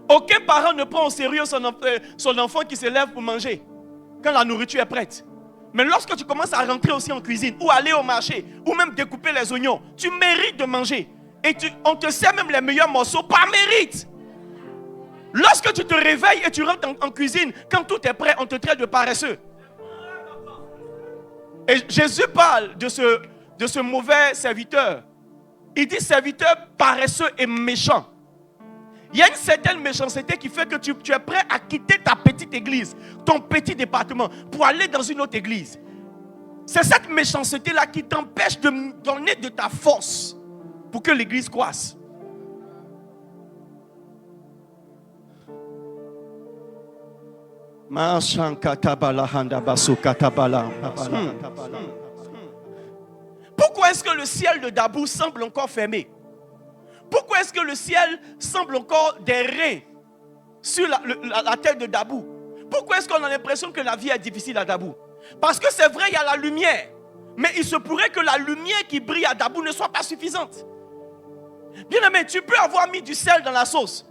Aucun parent ne prend au sérieux son enfant qui se lève pour manger quand la nourriture est prête. Mais lorsque tu commences à rentrer aussi en cuisine ou aller au marché ou même découper les oignons, tu mérites de manger. Et on te sert même les meilleurs morceaux par mérite. Lorsque tu te réveilles et tu rentres en cuisine, quand tout est prêt, on te traite de paresseux. Et Jésus parle de ce mauvais serviteur. Il dit serviteur paresseux et méchant. Il y a une certaine méchanceté qui fait que tu es prêt à quitter ta petite église, ton petit département, pour aller dans une autre église. C'est cette méchanceté-là qui t'empêche de donner de ta force pour que l'église croisse. Pourquoi est-ce que le ciel de Dabou semble encore fermé? Pourquoi est-ce que le ciel semble encore des reins sur la tête de Dabou? Pourquoi est-ce qu'on a l'impression que la vie est difficile à Dabou? Parce que c'est vrai, il y a la lumière. Mais il se pourrait que la lumière qui brille à Dabou ne soit pas suffisante. Bien aimé, tu peux avoir mis du sel dans la sauce.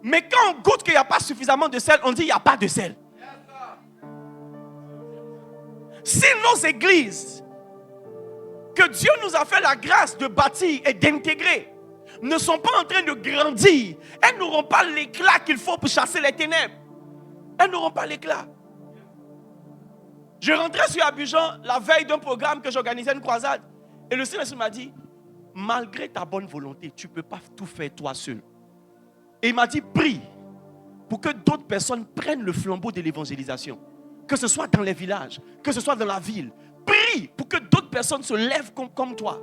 Mais quand on goûte qu'il n'y a pas suffisamment de sel, on dit il n'y a pas de sel. Si nos églises, que Dieu nous a fait la grâce de bâtir et d'intégrer, ne sont pas en train de grandir, elles n'auront pas l'éclat qu'il faut pour chasser les ténèbres. Elles n'auront pas l'éclat. Je rentrais sur Abidjan la veille d'un programme que j'organisais, une croisade. Et le Seigneur m'a dit, malgré ta bonne volonté, tu ne peux pas tout faire toi seul. Et il m'a dit, prie pour que d'autres personnes prennent le flambeau de l'évangélisation. Que ce soit dans les villages, que ce soit dans la ville. Prie pour que d'autres personnes se lèvent comme toi.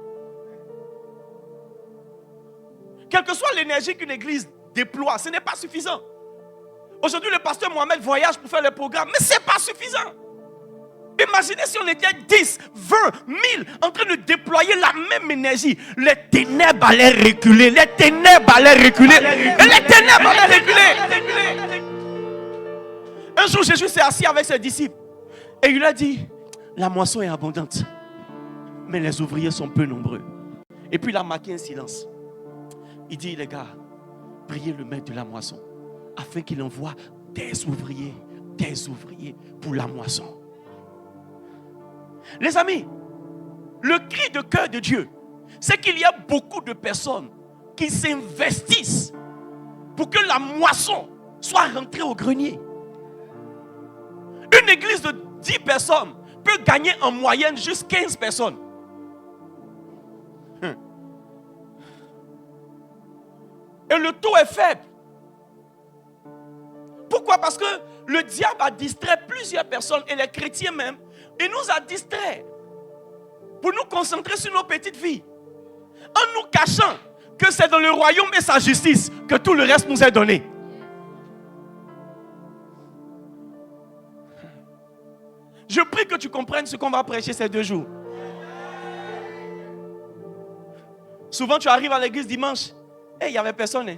Quelle que soit l'énergie qu'une église déploie, ce n'est pas suffisant. Aujourd'hui, le pasteur Mohamed voyage pour faire le programme, mais ce n'est pas suffisant. Imaginez si on était 10, 20, 1000 en train de déployer la même énergie. Les ténèbres allaient reculer. Les ténèbres allaient reculer. Et les ténèbres allaient reculer. Un jour, Jésus s'est assis avec ses disciples. Et il a dit, la moisson est abondante. Mais les ouvriers sont peu nombreux. Et puis il a marqué un silence. Il dit, les gars, priez le maître de la moisson. Afin qu'il envoie des ouvriers pour la moisson. Les amis, le cri de cœur de Dieu, c'est qu'il y a beaucoup de personnes qui s'investissent pour que la moisson soit rentrée au grenier. Une église de 10 personnes peut gagner en moyenne juste 15 personnes. Et le taux est faible. Pourquoi? Parce que le diable a distrait plusieurs personnes et les chrétiens même. Il nous a distraits pour nous concentrer sur nos petites vies. En nous cachant que c'est dans le royaume et sa justice que tout le reste nous est donné. Je prie que tu comprennes ce qu'on va prêcher ces 2 jours. Souvent tu arrives à l'église dimanche. Il n'y avait personne.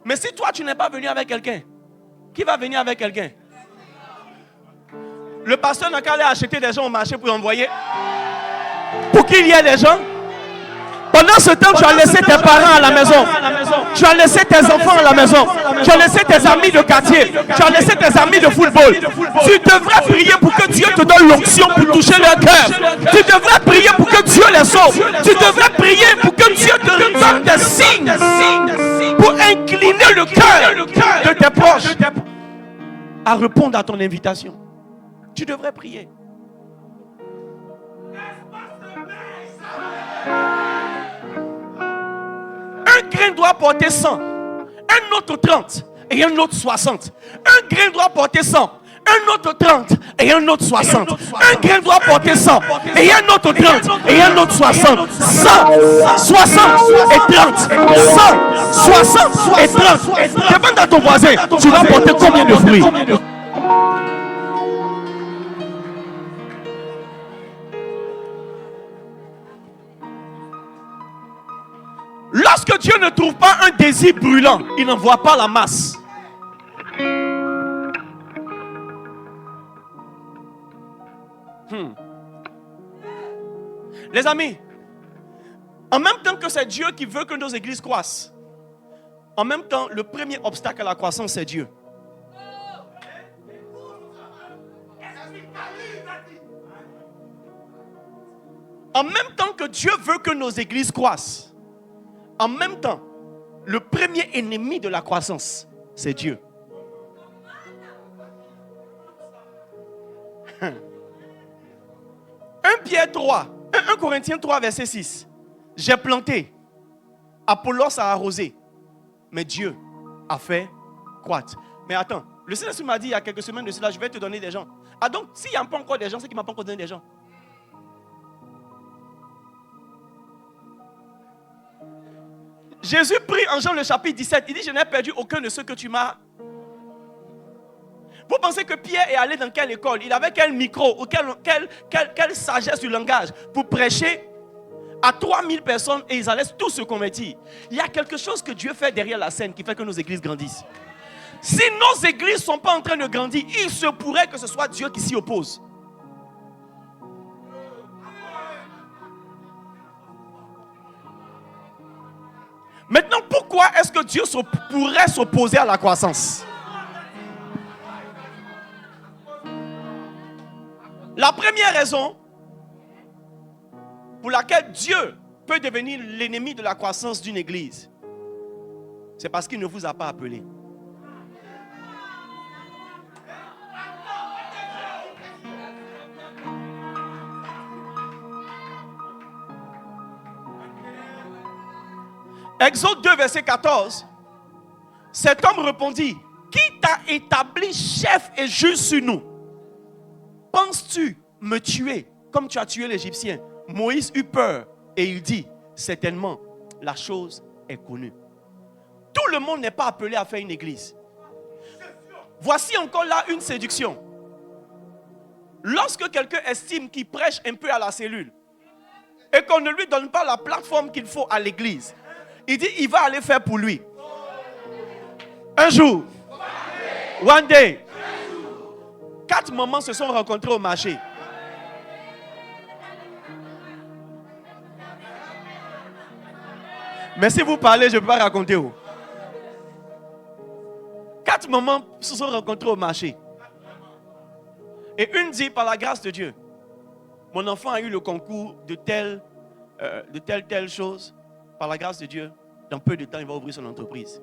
Mais si toi tu n'es pas venu avec quelqu'un, qui va venir avec quelqu'un? Le pasteur n'a qu'à aller acheter des gens au marché pour envoyer. Pour qu'il y ait des gens. Pendant ce temps, tu as laissé tes parents à la maison. Tu as laissé tes enfants à la maison. Tu as laissé tes amis de quartier. Tu as laissé tes amis de football. Tu devrais prier pour que Dieu te donne l'onction pour toucher leur cœur. Tu devrais prier pour que Dieu les sauve. Tu devrais prier pour que Dieu te donne des signes pour incliner le cœur de tes proches à répondre à ton invitation. Tu devrais prier. Un grain doit porter 100, un autre 30 et un autre 60. Un grain doit porter 100, un autre 30 et un autre 60. Un grain doit porter 100 et un autre 30 et un autre 60. 100, 60 et 30. 100, 60 et 30. Demande à ton voisin, tu vas porter combien de fruits? Lorsque Dieu ne trouve pas un désir brûlant, il n'envoie pas la masse. Les amis, en même temps que c'est Dieu qui veut que nos églises croissent, en même temps, le premier obstacle à la croissance, c'est Dieu. En même temps que Dieu veut que nos églises croissent, en même temps, le premier ennemi de la croissance, c'est Dieu. 1 Pierre 3, 1 Corinthiens 3, verset 6. J'ai planté, Apollos a arrosé, mais Dieu a fait croître. Mais attends, le Seigneur m'a dit il y a quelques semaines de cela, je vais te donner des gens. Ah donc, s'il n'y a pas encore des gens, c'est qu'il ne m'a pas encore donné des gens. Jésus prie en Jean le chapitre 17. Il dit, je n'ai perdu aucun de ceux que tu m'as. Vous pensez que Pierre est allé dans quelle école? Il avait quel micro ou quelle sagesse du langage pour prêcher à 3000 personnes et ils allaient tous se convertir? Il y a quelque chose que Dieu fait derrière la scène qui fait que nos églises grandissent. Si nos églises ne sont pas en train de grandir, il se pourrait que ce soit Dieu qui s'y oppose. Maintenant, pourquoi est-ce que Dieu pourrait s'opposer à la croissance? La première raison pour laquelle Dieu peut devenir l'ennemi de la croissance d'une église, c'est parce qu'il ne vous a pas appelé. Exode 2, verset 14. Cet homme répondit: qui t'a établi chef et juge sur nous? Penses-tu me tuer comme tu as tué l'Égyptien? Moïse eut peur et il dit: certainement, la chose est connue. Tout le monde n'est pas appelé à faire une église. Voici encore là une séduction. Lorsque quelqu'un estime qu'il prêche un peu à la cellule et qu'on ne lui donne pas la plateforme qu'il faut à l'église, il dit il va aller faire pour lui. Un jour, one day, 4 mamans se sont rencontrées au marché. Mais si vous parlez, je ne peux pas raconter où. 4 mamans se sont rencontrées au marché. Et une dit, par la grâce de Dieu, mon enfant a eu le concours de telle chose. Par la grâce de Dieu, dans peu de temps, il va ouvrir son entreprise.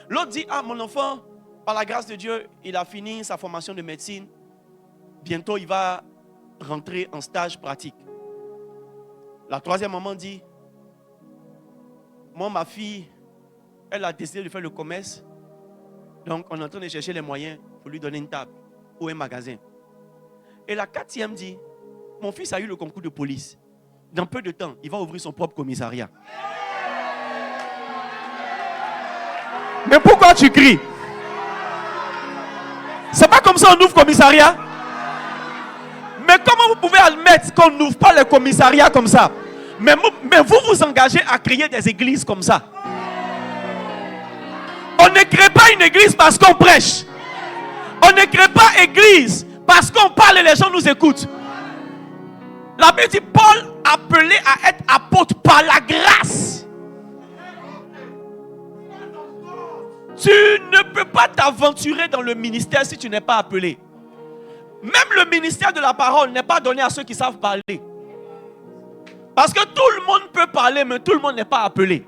L'autre dit, mon enfant, par la grâce de Dieu, il a fini sa formation de médecine. Bientôt, il va rentrer en stage pratique. La troisième maman dit, moi, ma fille, elle a décidé de faire le commerce. Donc, on est en train de chercher les moyens pour lui donner une table ou un magasin. Et la 4e dit, mon fils a eu le concours de police. Dans peu de temps, il va ouvrir son propre commissariat. Mais pourquoi tu cries? C'est pas comme ça on ouvre commissariat. Mais comment vous pouvez admettre qu'on n'ouvre pas les commissariats comme ça? Mais vous vous engagez à créer des églises comme ça. On ne crée pas une église parce qu'on prêche. On ne crée pas église parce qu'on parle et les gens nous écoutent. La Bible dit Paul appelé à être apôtre par la grâce. Tu ne peux pas t'aventurer dans le ministère si tu n'es pas appelé. Même le ministère de la parole n'est pas donné à ceux qui savent parler. Parce que tout le monde peut parler, mais tout le monde n'est pas appelé.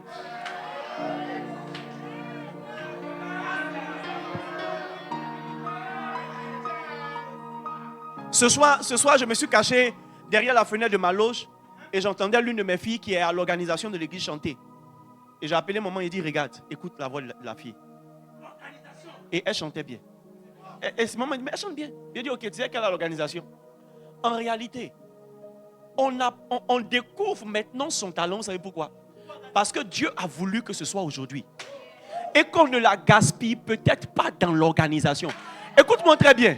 Ce soir, je me suis caché derrière la fenêtre de ma loge et j'entendais l'une de mes filles qui est à l'organisation de l'église chanter. Et j'ai appelé maman et dit, regarde, écoute la voix de la fille. Et elle chantait bien. Et maman dit, mais elle chante bien. J'ai dit, ok, tu sais quelle est l'organisation? En réalité, on découvre maintenant son talent. Vous savez pourquoi? Parce que Dieu a voulu que ce soit aujourd'hui. Et qu'on ne la gaspille peut-être pas dans l'organisation. Écoute-moi très bien.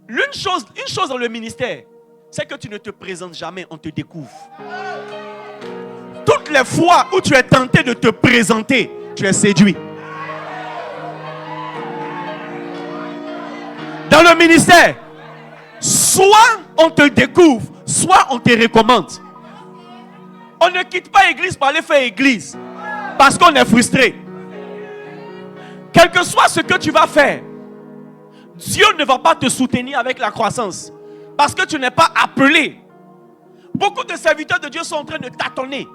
Une chose dans le ministère, c'est que tu ne te présentes jamais, on te découvre. Toutes les fois où tu es tenté de te présenter, tu es séduit. Dans le ministère, soit on te découvre, soit on te recommande. On ne quitte pas l'église pour aller faire église parce qu'on est frustré. Quel que soit ce que tu vas faire, Dieu ne va pas te soutenir avec la croissance parce que tu n'es pas appelé. Beaucoup de serviteurs de Dieu sont en train de tâtonner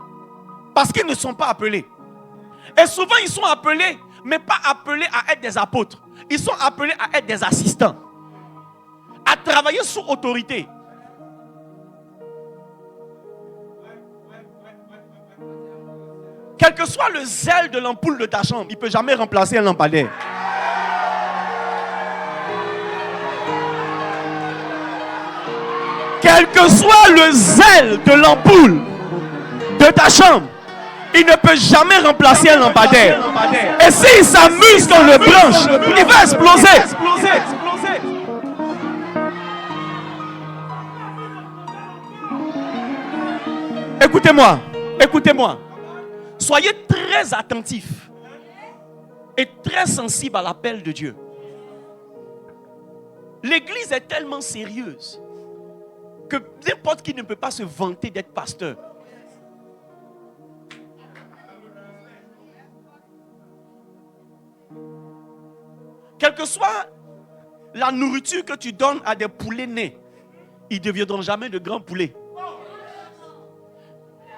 parce qu'ils ne sont pas appelés. Et souvent ils sont appelés, mais pas appelés à être des apôtres. Ils sont appelés à être des assistants, à travailler sous autorité. Quel que soit le zèle de l'ampoule de ta chambre, il ne peut jamais remplacer un lampadaire. Quel que soit le zèle de l'ampoule de ta chambre, il ne peut jamais remplacer un lampadaire. Et s'il s'amuse dans le branche, il va exploser. Écoutez-moi, écoutez-moi. Soyez très attentifs et très sensibles à l'appel de Dieu. L'église est tellement sérieuse que n'importe qui ne peut pas se vanter d'être pasteur. Quelle que soit la nourriture que tu donnes à des poulets nés, ils ne deviendront jamais de grands poulets.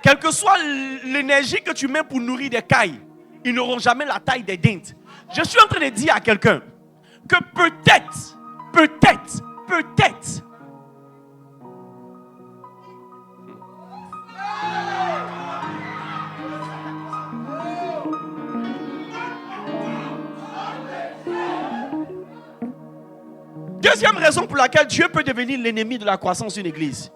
Quelle que soit l'énergie que tu mets pour nourrir des cailles, ils n'auront jamais la taille des dindes. Je suis en train de dire à quelqu'un que peut-être, deuxième raison pour laquelle Dieu peut devenir l'ennemi de la croissance d'une église.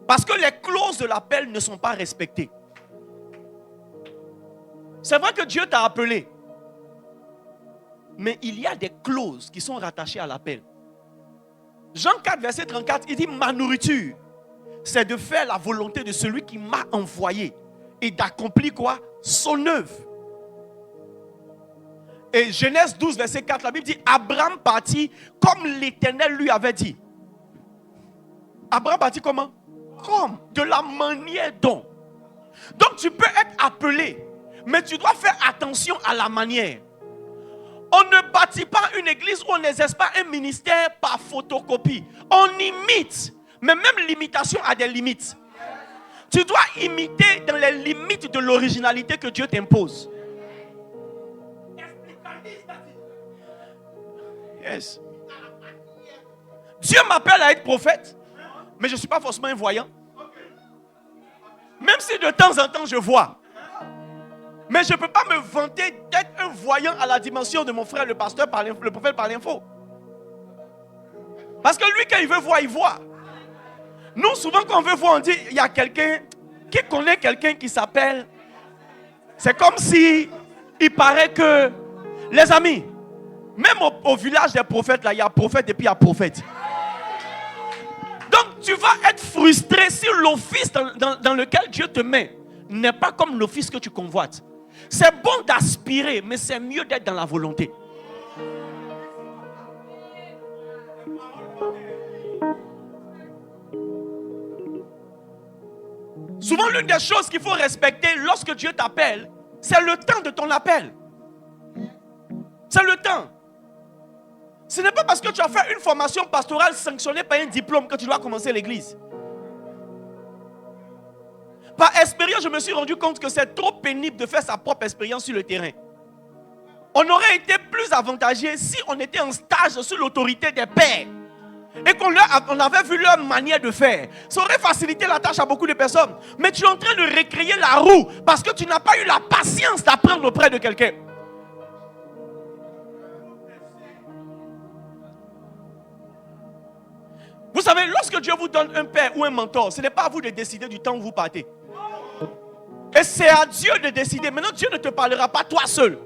Parce que les clauses de l'appel ne sont pas respectées. C'est vrai que Dieu t'a appelé. Mais il y a des clauses qui sont rattachées à l'appel. Jean 4, verset 34, il dit: ma nourriture, c'est de faire la volonté de celui qui m'a envoyé et d'accomplir quoi? Son œuvre. Et Genèse 12, verset 4, la Bible dit: Abraham partit comme l'Éternel lui avait dit. Abraham partit comment? Comme, de la manière dont. Donc tu peux être appelé, mais tu dois faire attention à la manière. On ne bâtit pas une église où on n'exerce pas un ministère par photocopie. On imite, mais même l'imitation a des limites. Tu dois imiter dans les limites de l'originalité que Dieu t'impose. Yes. Dieu m'appelle à être prophète, mais je ne suis pas forcément un voyant. Même si de temps en temps je vois. Mais je ne peux pas me vanter d'être un voyant à la dimension de mon frère le pasteur, le prophète par l'info. Parce que lui, quand il veut voir, il voit. Nous, souvent quand on veut voir, on dit: il y a quelqu'un qui connaît quelqu'un qui s'appelle. C'est comme si il paraît que, les amis, même au village des prophètes, là, il y a prophète et puis il y a prophète. Donc tu vas être frustré si l'office dans lequel Dieu te met n'est pas comme l'office que tu convoites. C'est bon d'aspirer, mais c'est mieux d'être dans la volonté. Souvent, l'une des choses qu'il faut respecter lorsque Dieu t'appelle, c'est le temps de ton appel. C'est le temps. Ce n'est pas parce que tu as fait une formation pastorale sanctionnée par un diplôme que tu dois commencer l'église. Par expérience, je me suis rendu compte que c'est trop pénible de faire sa propre expérience sur le terrain. On aurait été plus avantagé si on était en stage sous l'autorité des pairs et qu'on avait vu leur manière de faire. Ça aurait facilité la tâche à beaucoup de personnes. Mais tu es en train de recréer la roue parce que tu n'as pas eu la patience d'apprendre auprès de quelqu'un. Vous savez, lorsque Dieu vous donne un père ou un mentor, ce n'est pas à vous de décider du temps où vous partez. Et c'est à Dieu de décider. Maintenant, Dieu ne te parlera pas toi seul.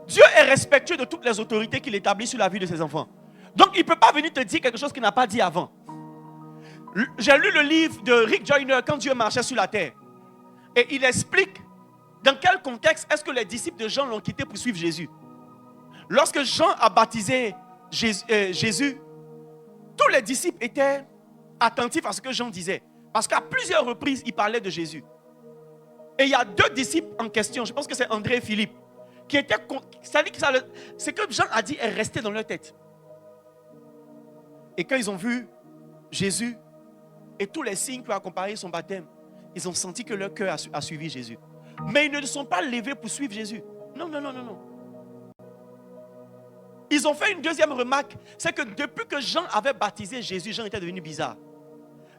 Dieu est respectueux de toutes les autorités qu'il établit sur la vie de ses enfants. Donc, il ne peut pas venir te dire quelque chose qu'il n'a pas dit avant. J'ai lu le livre de Rick Joyner, Quand Dieu marchait sur la terre. Et il explique dans quel contexte est-ce que les disciples de Jean l'ont quitté pour suivre Jésus. Lorsque Jean a baptisé Jésus, tous les disciples étaient attentifs à ce que Jean disait. Parce qu'à plusieurs reprises, il parlait de Jésus. Et il y a deux disciples en question, je pense que c'est André et Philippe, qui étaient... C'est que Jean a dit est resté dans leur tête. Et quand ils ont vu Jésus et tous les signes qui ont accompagné son baptême, ils ont senti que leur cœur a suivi Jésus. Mais ils ne se sont pas levés pour suivre Jésus. Non. Ils ont fait une deuxième remarque, c'est que depuis que Jean avait baptisé Jésus, Jean était devenu bizarre.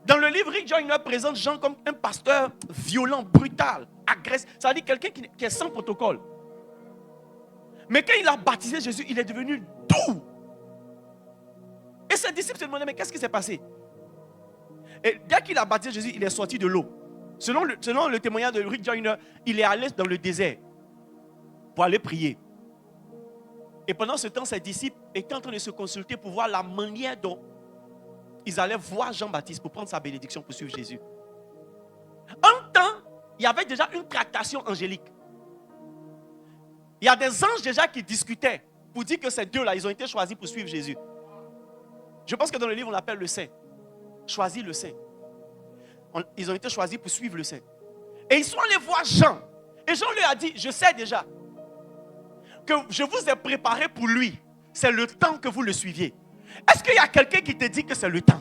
Dans le livre, Rick Joyner présente Jean comme un pasteur violent, brutal, agressif. Ça veut dire quelqu'un qui est sans protocole. Mais quand il a baptisé Jésus, il est devenu doux. Et ses disciples se demandaient, mais qu'est-ce qui s'est passé? Et dès qu'il a baptisé Jésus, il est sorti de l'eau. Selon le témoignage de Rick Joyner, il est allé dans le désert pour aller prier. Et pendant ce temps, ses disciples étaient en train de se consulter pour voir la manière dont ils allaient voir Jean-Baptiste pour prendre sa bénédiction pour suivre Jésus. Un temps, il y avait déjà une tractation angélique. Il y a des anges déjà qui discutaient pour dire que ces deux-là, ils ont été choisis pour suivre Jésus. Je pense que dans le livre, on l'appelle le Saint. Choisir le Saint. Ils ont été choisis pour suivre le Saint. Et ils sont allés voir Jean. Et Jean lui a dit, je sais déjà que je vous ai préparé pour lui. C'est le temps que vous le suiviez. Est-ce qu'il y a quelqu'un qui te dit que c'est le temps?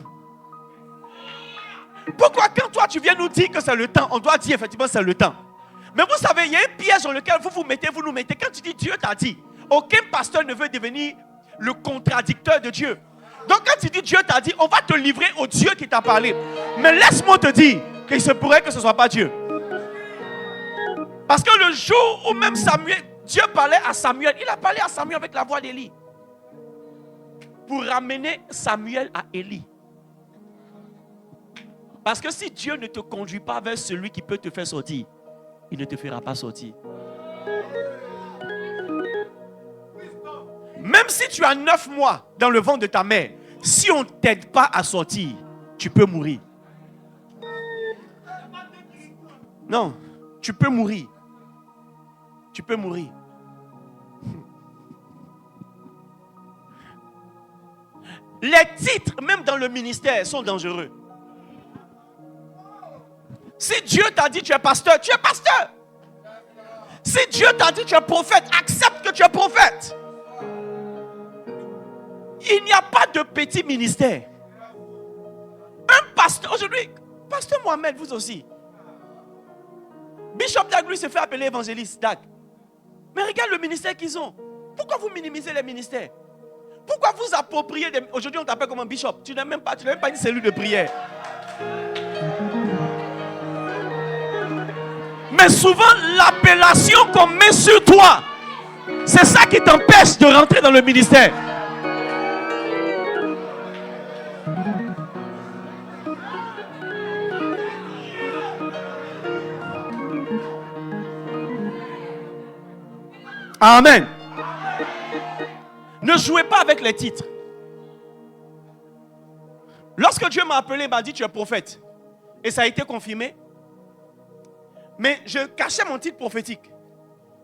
Pourquoi quand toi tu viens nous dire que c'est le temps, on doit dire effectivement c'est le temps? Mais vous savez, il y a un piège dans lequel vous nous mettez. Quand tu dis Dieu t'a dit, aucun pasteur ne veut devenir le contradicteur de Dieu. Donc quand tu dis Dieu t'a dit, on va te livrer au Dieu qui t'a parlé. Mais laisse-moi te dire qu'il se pourrait que ce ne soit pas Dieu. Parce que le jour où même Dieu parlait à Samuel, il a parlé à Samuel avec la voix d'Élie. Pour ramener Samuel à Élie. Parce que si Dieu ne te conduit pas vers celui qui peut te faire sortir, il ne te fera pas sortir. Même si tu as 9 mois dans le ventre de ta mère, si on ne t'aide pas à sortir, tu peux mourir. Non, tu peux mourir. Tu peux mourir. Les titres, même dans le ministère, sont dangereux. Si Dieu t'a dit tu es pasteur, tu es pasteur. Si Dieu t'a dit tu es prophète, accepte que tu es prophète. Il n'y a pas de petit ministère. Un pasteur, aujourd'hui, pasteur Mohamed, vous aussi. Bishop Dag, lui, se fait appeler évangéliste Dag. Mais regarde le ministère qu'ils ont. Pourquoi vous minimisez les ministères? Pourquoi vous appropriez des... Aujourd'hui, on t'appelle comme un bishop. Tu n'as même pas une cellule de prière. Mais souvent, l'appellation qu'on met sur toi, c'est ça qui t'empêche de rentrer dans le ministère. Amen. Ne jouez pas avec les titres. Lorsque Dieu m'a appelé, il m'a dit tu es prophète. Et ça a été confirmé. Mais je cachais mon titre prophétique.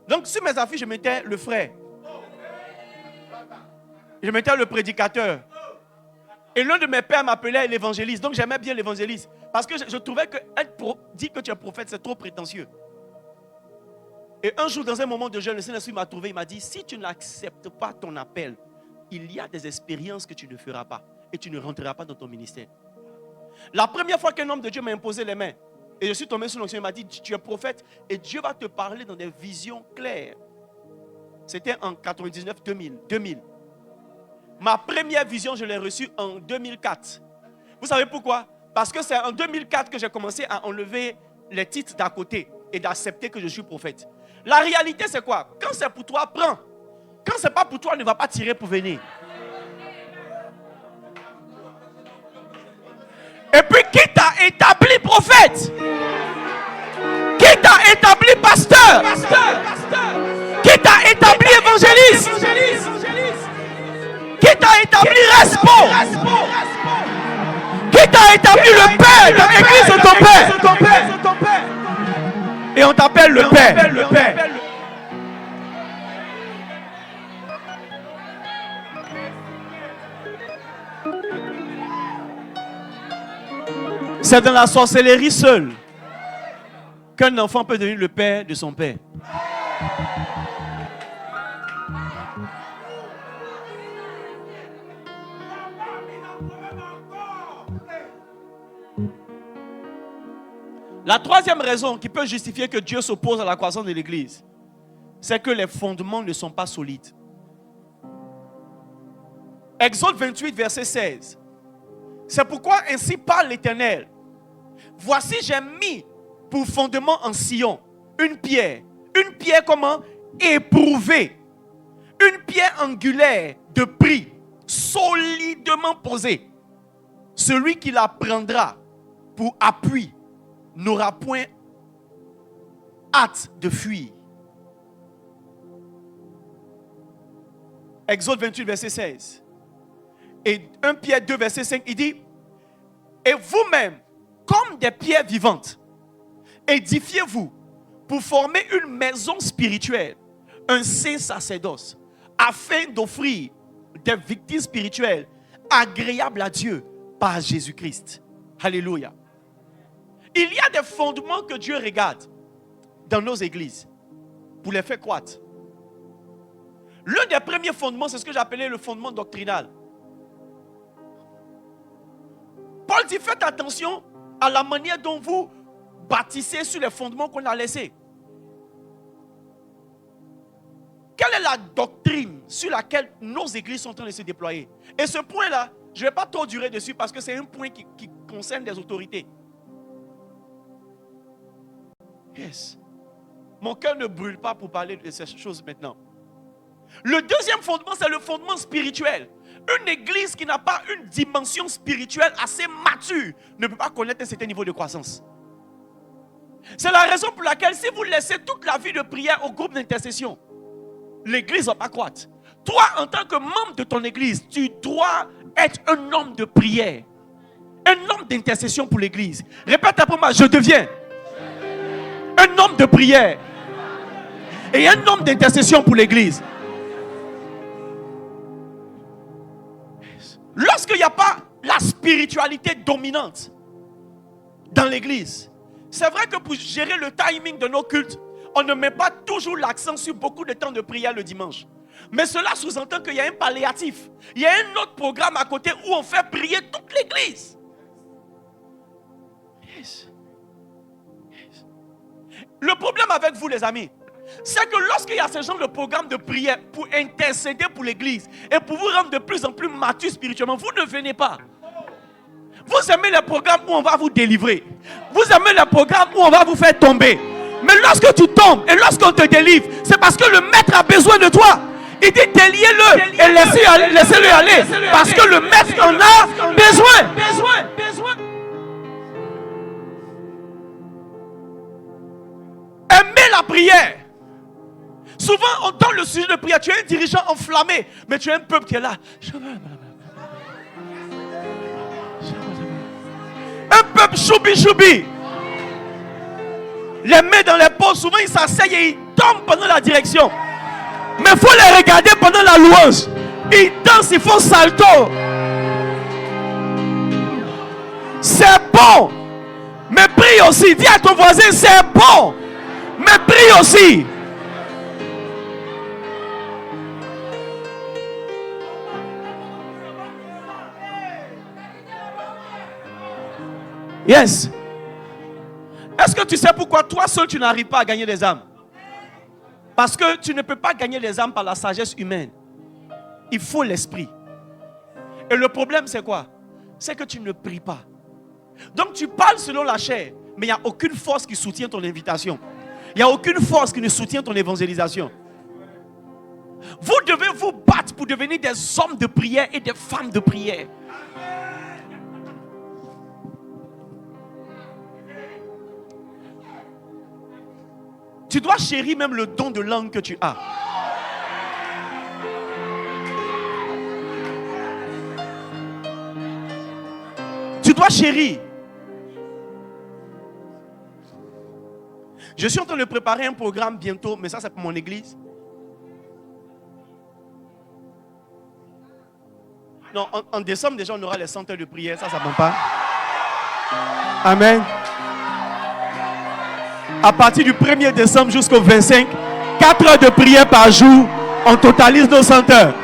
Donc sur mes affiches, je mettais le frère. Je mettais le prédicateur. Et l'un de mes pères m'appelait l'évangéliste. Donc j'aimais bien l'évangéliste. Parce que je trouvais que dire que tu es prophète, c'est trop prétentieux. Et un jour, dans un moment de jeûne, le Saint-Esprit m'a trouvé. Il m'a dit, si tu n'acceptes pas ton appel, il y a des expériences que tu ne feras pas. Et tu ne rentreras pas dans ton ministère. La première fois qu'un homme de Dieu m'a imposé les mains, et je suis tombé sous l'onction, il m'a dit, tu es prophète et Dieu va te parler dans des visions claires. C'était en 99-2000. Ma première vision, je l'ai reçue en 2004. Vous savez pourquoi? Parce que c'est en 2004 que j'ai commencé à enlever les titres d'à côté et d'accepter que je suis prophète. La réalité, c'est quoi? Quand c'est pour toi, prends. Quand c'est pas pour toi, ne va pas tirer pour venir. Et puis, qui t'a établi prophète? Qui t'a établi pasteur? Qui t'a établi évangéliste? Qui t'a établi respo? Qui t'a établi le père dans l'église de ton père? Et on t'appelle le père. C'est dans la sorcellerie seule qu'un enfant peut devenir le père de son père. La troisième raison qui peut justifier que Dieu s'oppose à la croissance de l'Église, c'est que les fondements ne sont pas solides. Exode 28, verset 16. C'est pourquoi ainsi parle l'Éternel. Voici, j'ai mis pour fondement en Sion une pierre comment? Éprouvée. Une pierre angulaire de prix, solidement posée. Celui qui la prendra pour appui n'aura point hâte de fuir. Exode 28, verset 16. Et 1 Pierre 2, verset 5, il dit, Et vous-même, comme des pierres vivantes, édifiez-vous pour former une maison spirituelle, un saint sacerdoce, afin d'offrir des victimes spirituelles agréables à Dieu par Jésus-Christ. Alléluia. Il y a des fondements que Dieu regarde dans nos églises pour les faire croître. L'un des premiers fondements, c'est ce que j'appelais le fondement doctrinal. Paul dit, faites attention à la manière dont vous bâtissez sur les fondements qu'on a laissés. Quelle est la doctrine sur laquelle nos églises sont en train de se déployer? Et ce point-là, je ne vais pas trop durer dessus parce que c'est un point qui concerne les autorités. Yes. Mon cœur ne brûle pas pour parler de ces choses maintenant. Le deuxième fondement, c'est le fondement spirituel. Une église qui n'a pas une dimension spirituelle assez mature ne peut pas connaître un certain niveau de croissance. C'est la raison pour laquelle si vous laissez toute la vie de prière au groupe d'intercession, l'église ne va pas croître. Toi, en tant que membre de ton église, tu dois être un homme de prière, un homme d'intercession pour l'église. Répète après moi, je deviens un homme de prière et un homme d'intercession pour l'église. Lorsqu'il n'y a pas la spiritualité dominante dans l'église, c'est vrai que pour gérer le timing de nos cultes, on ne met pas toujours l'accent sur beaucoup de temps de prière le dimanche. Mais cela sous-entend qu'il y a un palliatif. Il y a un autre programme à côté où on fait prier toute l'église. Yes. Yes. Le problème avec vous, les amis, c'est que lorsqu'il y a ce genre de programme de prière pour intercéder pour l'église et pour vous rendre de plus en plus mature spirituellement, vous ne venez pas. Vous aimez les programmes où on va vous délivrer. Vous aimez les programmes où on va vous faire tomber. Mais lorsque tu tombes et lorsqu'on te délivre, c'est parce que le maître a besoin de toi. Il dit déliez-le et laissez-le aller. Parce que le maître en a besoin. Aimez la prière. Souvent, dans le sujet de prière, tu es un dirigeant enflammé, mais tu as un peuple qui est là. Un peuple choubi-choubi. Les mains dans les poches, souvent ils s'asseyent et ils tombent pendant la direction. Mais il faut les regarder pendant la louange. Ils dansent, ils font salto. C'est bon. Mais prie aussi. Dis à ton voisin, c'est bon. Mais prie aussi. Yes. Est-ce que tu sais pourquoi toi seul tu n'arrives pas à gagner des âmes? Parce que tu ne peux pas gagner les âmes par la sagesse humaine. Il faut l'esprit. Et le problème c'est quoi? C'est que tu ne pries pas. Donc tu parles selon la chair, mais il n'y a aucune force qui soutient ton invitation. Il n'y a aucune force qui ne soutient ton évangélisation. Vous devez vous battre pour devenir des hommes de prière et des femmes de prière. Tu dois chérir même le don de langue que tu as. Tu dois chérir. Je suis en train de préparer un programme bientôt, mais ça c'est pour mon église. Non, en décembre déjà on aura les 100 heures de prière, ça ne manque pas. Amen. À partir du 1er décembre jusqu'au 25, 4 heures de prière par jour, on totalise nos 100 heures.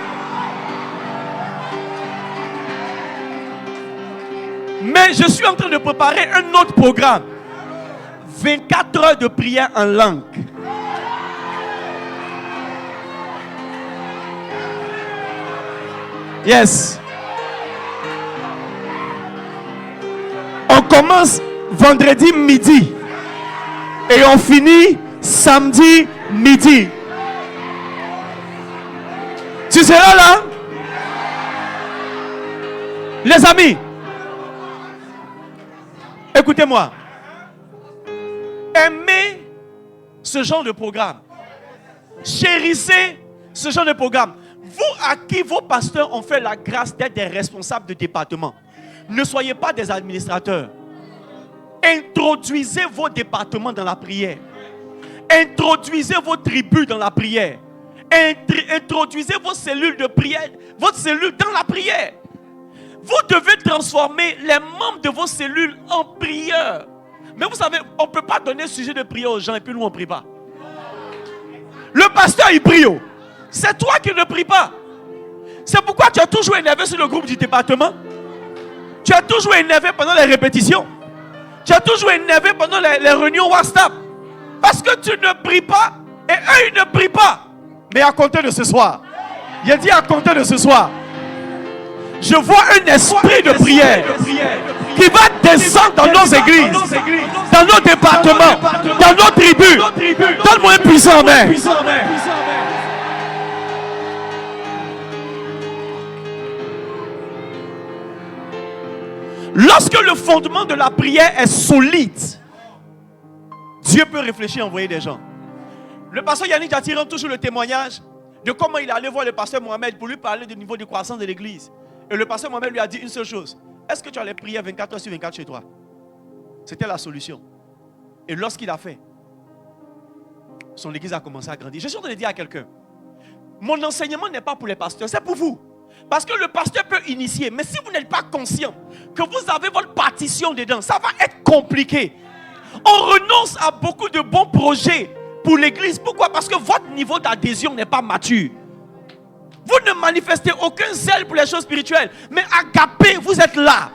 Mais je suis en train de préparer un autre programme. 24 heures de prière en langue. Yes. On commence vendredi midi. Et on finit samedi midi. Tu seras là? Les amis, écoutez-moi. Aimez ce genre de programme. Chérissez ce genre de programme. Vous à qui vos pasteurs ont fait la grâce d'être des responsables de département. Ne soyez pas des administrateurs. Introduisez vos départements dans la prière. Introduisez vos tribus dans la prière. Introduisez vos cellules de prière, votre cellule dans la prière. Vous devez transformer les membres de vos cellules en prieurs. Mais vous savez, on ne peut pas donner sujet de prière aux gens et puis nous on ne prie pas. Le pasteur il prie. C'est toi qui ne prie pas. C'est pourquoi tu as toujours énervé sur le groupe du département. Tu as toujours énervé pendant les répétitions. Tu as toujours énervé pendant les réunions WhatsApp. Parce que tu ne pries pas et eux ils ne prient pas. Mais à compter de ce soir, il a dit à compter de ce soir, je vois un esprit de prière qui va descendre dans nos églises, dans nos départements, dans nos tribus. Donne-moi un puissant amen. Lorsque le fondement de la prière est solide, Dieu peut réfléchir et envoyer des gens. Le pasteur Yannick Jati rend toujours le témoignage de comment il est allé voir le pasteur Mohamed pour lui parler du niveau de croissance de l'église. Et le pasteur Mohamed lui a dit une seule chose. Est-ce que tu allais prier 24 heures sur 24 chez toi? C'était la solution. Et lorsqu'il a fait, son église a commencé à grandir. Je suis en train de dire à quelqu'un, mon enseignement n'est pas pour les pasteurs, c'est pour vous. Parce que le pasteur peut initier, mais si vous n'êtes pas conscient que vous avez votre partition dedans, ça va être compliqué. On renonce à beaucoup de bons projets pour l'église. Pourquoi? Parce que votre niveau d'adhésion n'est pas mature. Vous ne manifestez aucun zèle pour les choses spirituelles. Mais agapé, vous êtes là.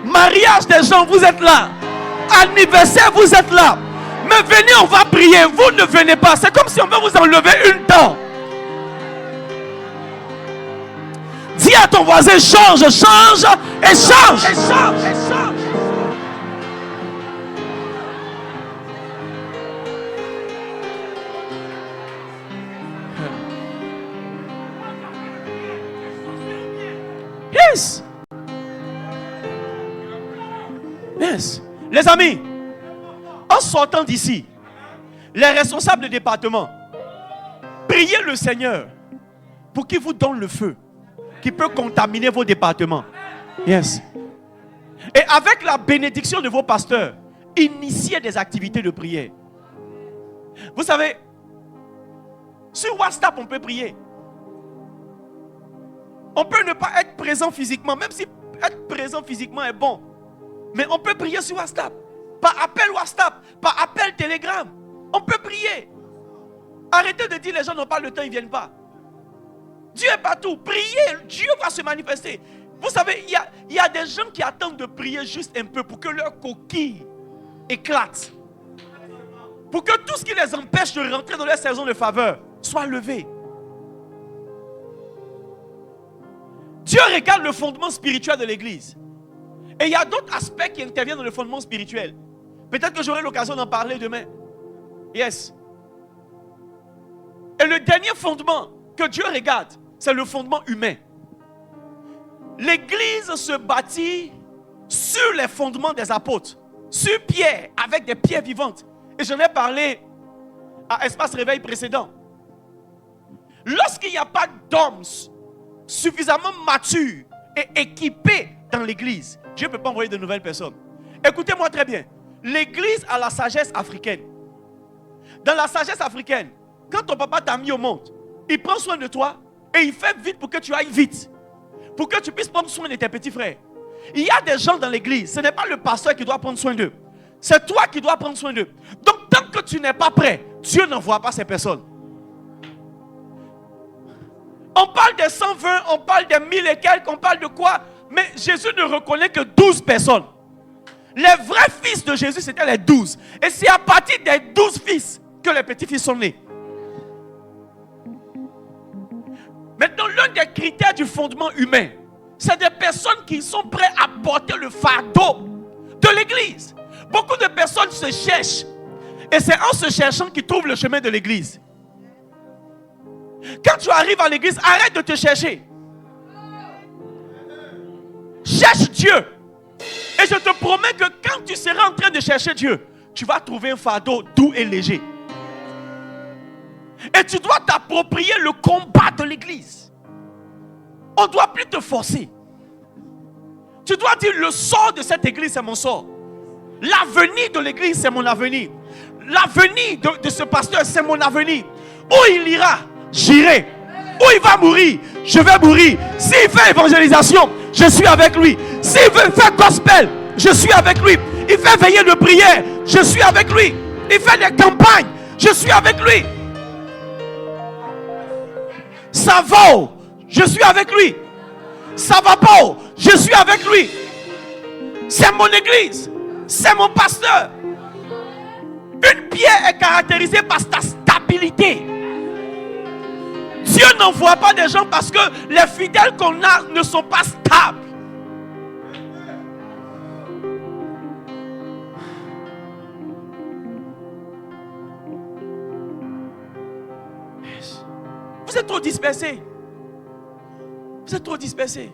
Mariage des gens, vous êtes là. Anniversaire, vous êtes là. Mais venez, on va prier. Vous ne venez pas. C'est comme si on veut vous enlever une dent. Dis à ton voisin, change, change et change. Et change, et change. Yes. Yes. Les amis, en sortant d'ici, les responsables de département, priez le Seigneur pour qu'il vous donne le feu qui peut contaminer vos départements. Yes. Et avec la bénédiction de vos pasteurs, initiez des activités de prière. Vous savez, sur WhatsApp, on peut prier. On peut ne pas être présent physiquement, même si être présent physiquement est bon. Mais on peut prier sur WhatsApp. Par appel WhatsApp, par appel Telegram. On peut prier. Arrêtez de dire les gens n'ont pas le temps, ils ne viennent pas. Dieu est partout. Priez, Dieu va se manifester. Vous savez, il y a des gens qui attendent de prier juste un peu pour que leur coquille éclate. Pour que tout ce qui les empêche de rentrer dans leur saison de faveur soit levé. Dieu regarde le fondement spirituel de l'église. Et il y a d'autres aspects qui interviennent dans le fondement spirituel. Peut-être que j'aurai l'occasion d'en parler demain. Yes. Et le dernier fondement que Dieu regarde, c'est le fondement humain. L'église se bâtit sur les fondements des apôtres, sur pierre, avec des pierres vivantes. Et j'en ai parlé à Espace Réveil précédent. Lorsqu'il n'y a pas d'hommes suffisamment matures et équipés dans l'église, Dieu ne peut pas envoyer de nouvelles personnes. Écoutez-moi très bien. L'église a la sagesse africaine. Dans la sagesse africaine, quand ton papa t'a mis au monde, il prend soin de toi et il fait vite pour que tu ailles vite. Pour que tu puisses prendre soin de tes petits frères. Il y a des gens dans l'église, ce n'est pas le pasteur qui doit prendre soin d'eux. C'est toi qui dois prendre soin d'eux. Donc tant que tu n'es pas prêt, Dieu n'envoie pas ces personnes. On parle des 120, on parle des 1000 et quelques, on parle de quoi? Mais Jésus ne reconnaît que 12 personnes. Les vrais fils de Jésus, c'était les 12. Et c'est à partir des 12 fils que les petits-fils sont nés. Maintenant, l'un des critères du fondement humain, c'est des personnes qui sont prêtes à porter le fardeau de l'église. Beaucoup de personnes se cherchent. Et c'est en se cherchant qu'ils trouvent le chemin de l'église. Quand tu arrives à l'église, arrête de te chercher. Cherche Dieu. Et je te promets que quand tu seras en train de chercher Dieu, tu vas trouver un fardeau doux et léger. Et tu dois t'approprier le combat de l'église. On ne doit plus te forcer. Tu dois dire, le sort de cette église, c'est mon sort. L'avenir de l'église, c'est mon avenir. L'avenir de ce pasteur, c'est mon avenir. Où il ira, j'irai. Où il va mourir, je vais mourir. S'il fait évangélisation, je suis avec lui. S'il veut faire gospel, je suis avec lui. Il fait veiller de prière, je suis avec lui. Il fait des campagnes, je suis avec lui. Ça va, je suis avec lui. Ça va pas, je suis avec lui. C'est mon église, c'est mon pasteur. Une pierre est caractérisée par sa stabilité. Dieu n'envoie pas des gens parce que les fidèles qu'on a ne sont pas stables. Vous êtes trop dispersés. Vous êtes trop dispersés.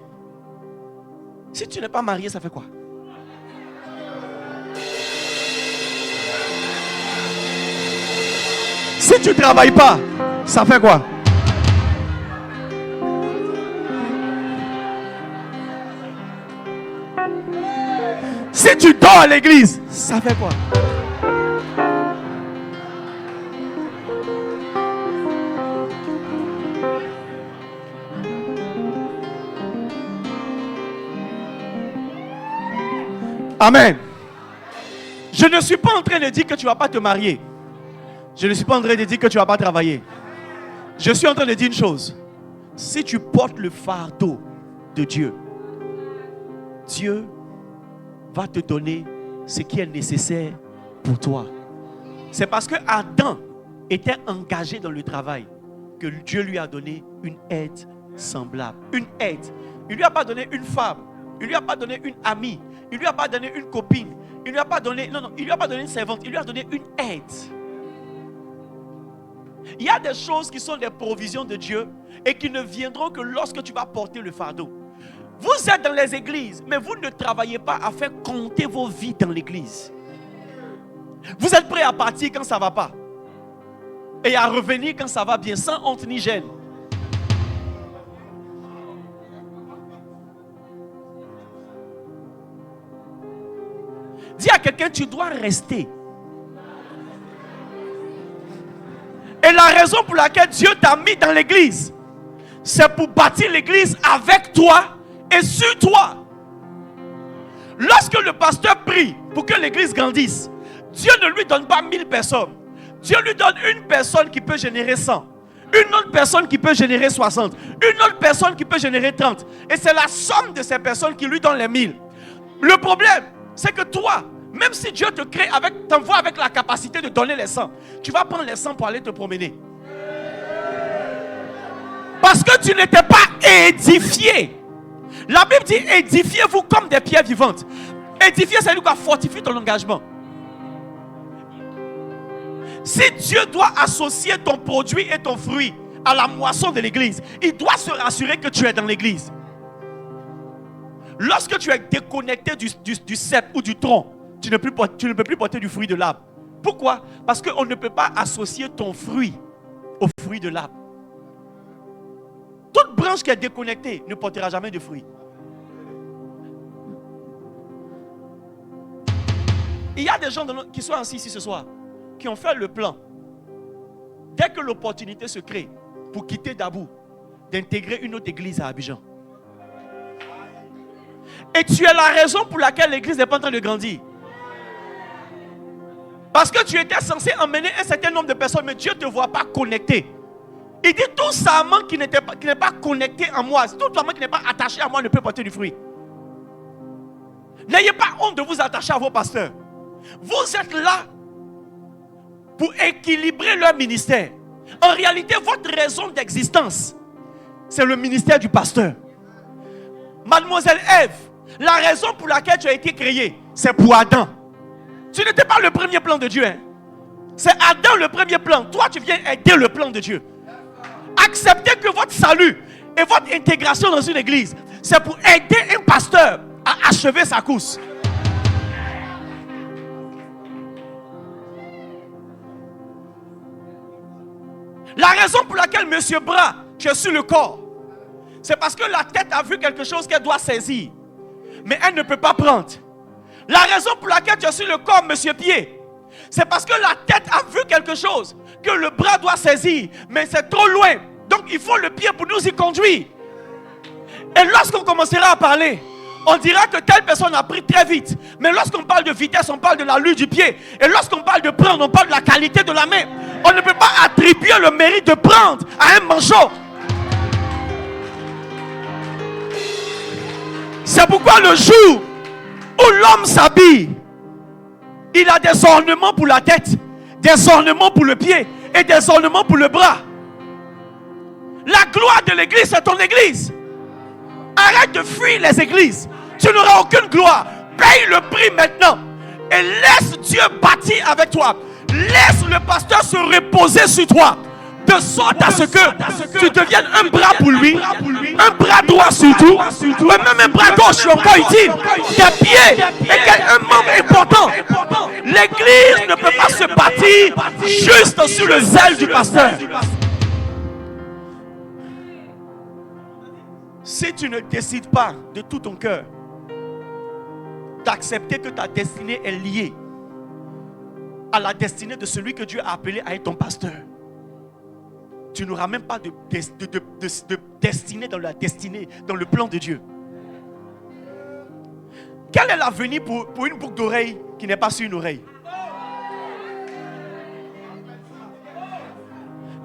Si tu n'es pas marié, ça fait quoi? Si tu ne travailles pas, ça fait quoi? Si tu dors à l'église, ça fait quoi? Amen. Je ne suis pas en train de dire que tu ne vas pas te marier. Je ne suis pas en train de dire que tu ne vas pas travailler. Je suis en train de dire une chose. Si tu portes le fardeau de Dieu, Dieu va te donner ce qui est nécessaire pour toi. C'est parce que Adam était engagé dans le travail que Dieu lui a donné une aide semblable. Une aide. Il ne lui a pas donné une femme. Il ne lui a pas donné une amie. Il ne lui a pas donné une copine. Il ne lui a pas donné, il lui a pas donné une servante. Il lui a donné une aide. Il y a des choses qui sont des provisions de Dieu et qui ne viendront que lorsque tu vas porter le fardeau. Vous êtes dans les églises, mais vous ne travaillez pas à faire compter vos vies dans l'église. Vous êtes prêts à partir quand ça ne va pas et à revenir quand ça va bien, sans honte ni gêne. Dis à quelqu'un, tu dois rester. Et la raison pour laquelle Dieu t'a mis dans l'église, c'est pour bâtir l'église avec toi et sur toi. Lorsque le pasteur prie pour que l'église grandisse, Dieu ne lui donne pas 1000 personnes. Dieu lui donne une personne qui peut générer 100. Une autre personne qui peut générer 60. Une autre personne qui peut générer 30. Et c'est la somme de ces personnes qui lui donne les 1000. Le problème, c'est que toi, même si Dieu te crée, t'envoie avec la capacité de donner les 100, tu vas prendre les 100 pour aller te promener. Parce que tu n'étais pas édifié. La Bible dit, édifiez-vous comme des pierres vivantes. Édifier, c'est lui qui fortifie ton engagement. Si Dieu doit associer ton produit et ton fruit à la moisson de l'église, il doit se rassurer que tu es dans l'église. Lorsque tu es déconnecté du cep ou du tronc, tu ne peux plus porter du fruit de l'arbre. Pourquoi? Parce qu'on ne peut pas associer ton fruit au fruit de l'arbre. Toute branche qui est déconnectée ne portera jamais de fruits. Il y a des gens qui sont assis ici ce soir, qui ont fait le plan, dès que l'opportunité se crée, pour quitter Dabou, d'intégrer une autre église à Abidjan. Et tu es la raison pour laquelle l'église n'est pas en train de grandir. Parce que tu étais censé emmener un certain nombre de personnes, mais Dieu ne te voit pas connecté. Il dit tout sarment qui n'est pas connecté à moi, tout sarment qui n'est pas attaché à moi ne peut porter du fruit. N'ayez pas honte de vous attacher à vos pasteurs. Vous êtes là pour équilibrer leur ministère. En réalité, votre raison d'existence, c'est le ministère du pasteur. Mademoiselle Ève, la raison pour laquelle tu as été créée, c'est pour Adam. Tu n'étais pas le premier plan de Dieu. Hein? C'est Adam le premier plan. Toi, tu viens aider le plan de Dieu. Acceptez que votre salut et votre intégration dans une église, c'est pour aider un pasteur à achever sa course. La raison pour laquelle, Monsieur Bras, tu es sur le corps, c'est parce que la tête a vu quelque chose qu'elle doit saisir. Mais elle ne peut pas prendre. La raison pour laquelle tu as sur le corps, monsieur pied, c'est parce que la tête a vu quelque chose que le bras doit saisir. Mais c'est trop loin. Donc il faut le pied pour nous y conduire. Et lorsqu'on commencera à parler, on dira que telle personne a pris très vite. Mais lorsqu'on parle de vitesse, on parle de l'allure du pied. Et lorsqu'on parle de prendre, on parle de la qualité de la main. On ne peut pas attribuer le mérite de prendre à un manchot. C'est pourquoi le jour où l'homme s'habille, il a des ornements pour la tête, des ornements pour le pied et des ornements pour le bras. La gloire de l'église, c'est ton église. Arrête de fuir les églises. Tu n'auras aucune gloire. Paye le prix maintenant. Et laisse Dieu bâtir avec toi. Laisse le pasteur se reposer sur toi. De sorte à ce que tu deviennes un bras pour lui. Un bras droit surtout. Même un bras gauche encore utile. Des pieds. Et un membre important. L'église ne peut pas se bâtir juste sur le zèle du pasteur. Si tu ne décides pas de tout ton cœur d'accepter que ta destinée est liée à la destinée de celui que Dieu a appelé à être ton pasteur, tu n'auras même pas de destinée dans la destinée, dans le plan de Dieu. Quel est l'avenir pour une boucle d'oreille qui n'est pas sur une oreille?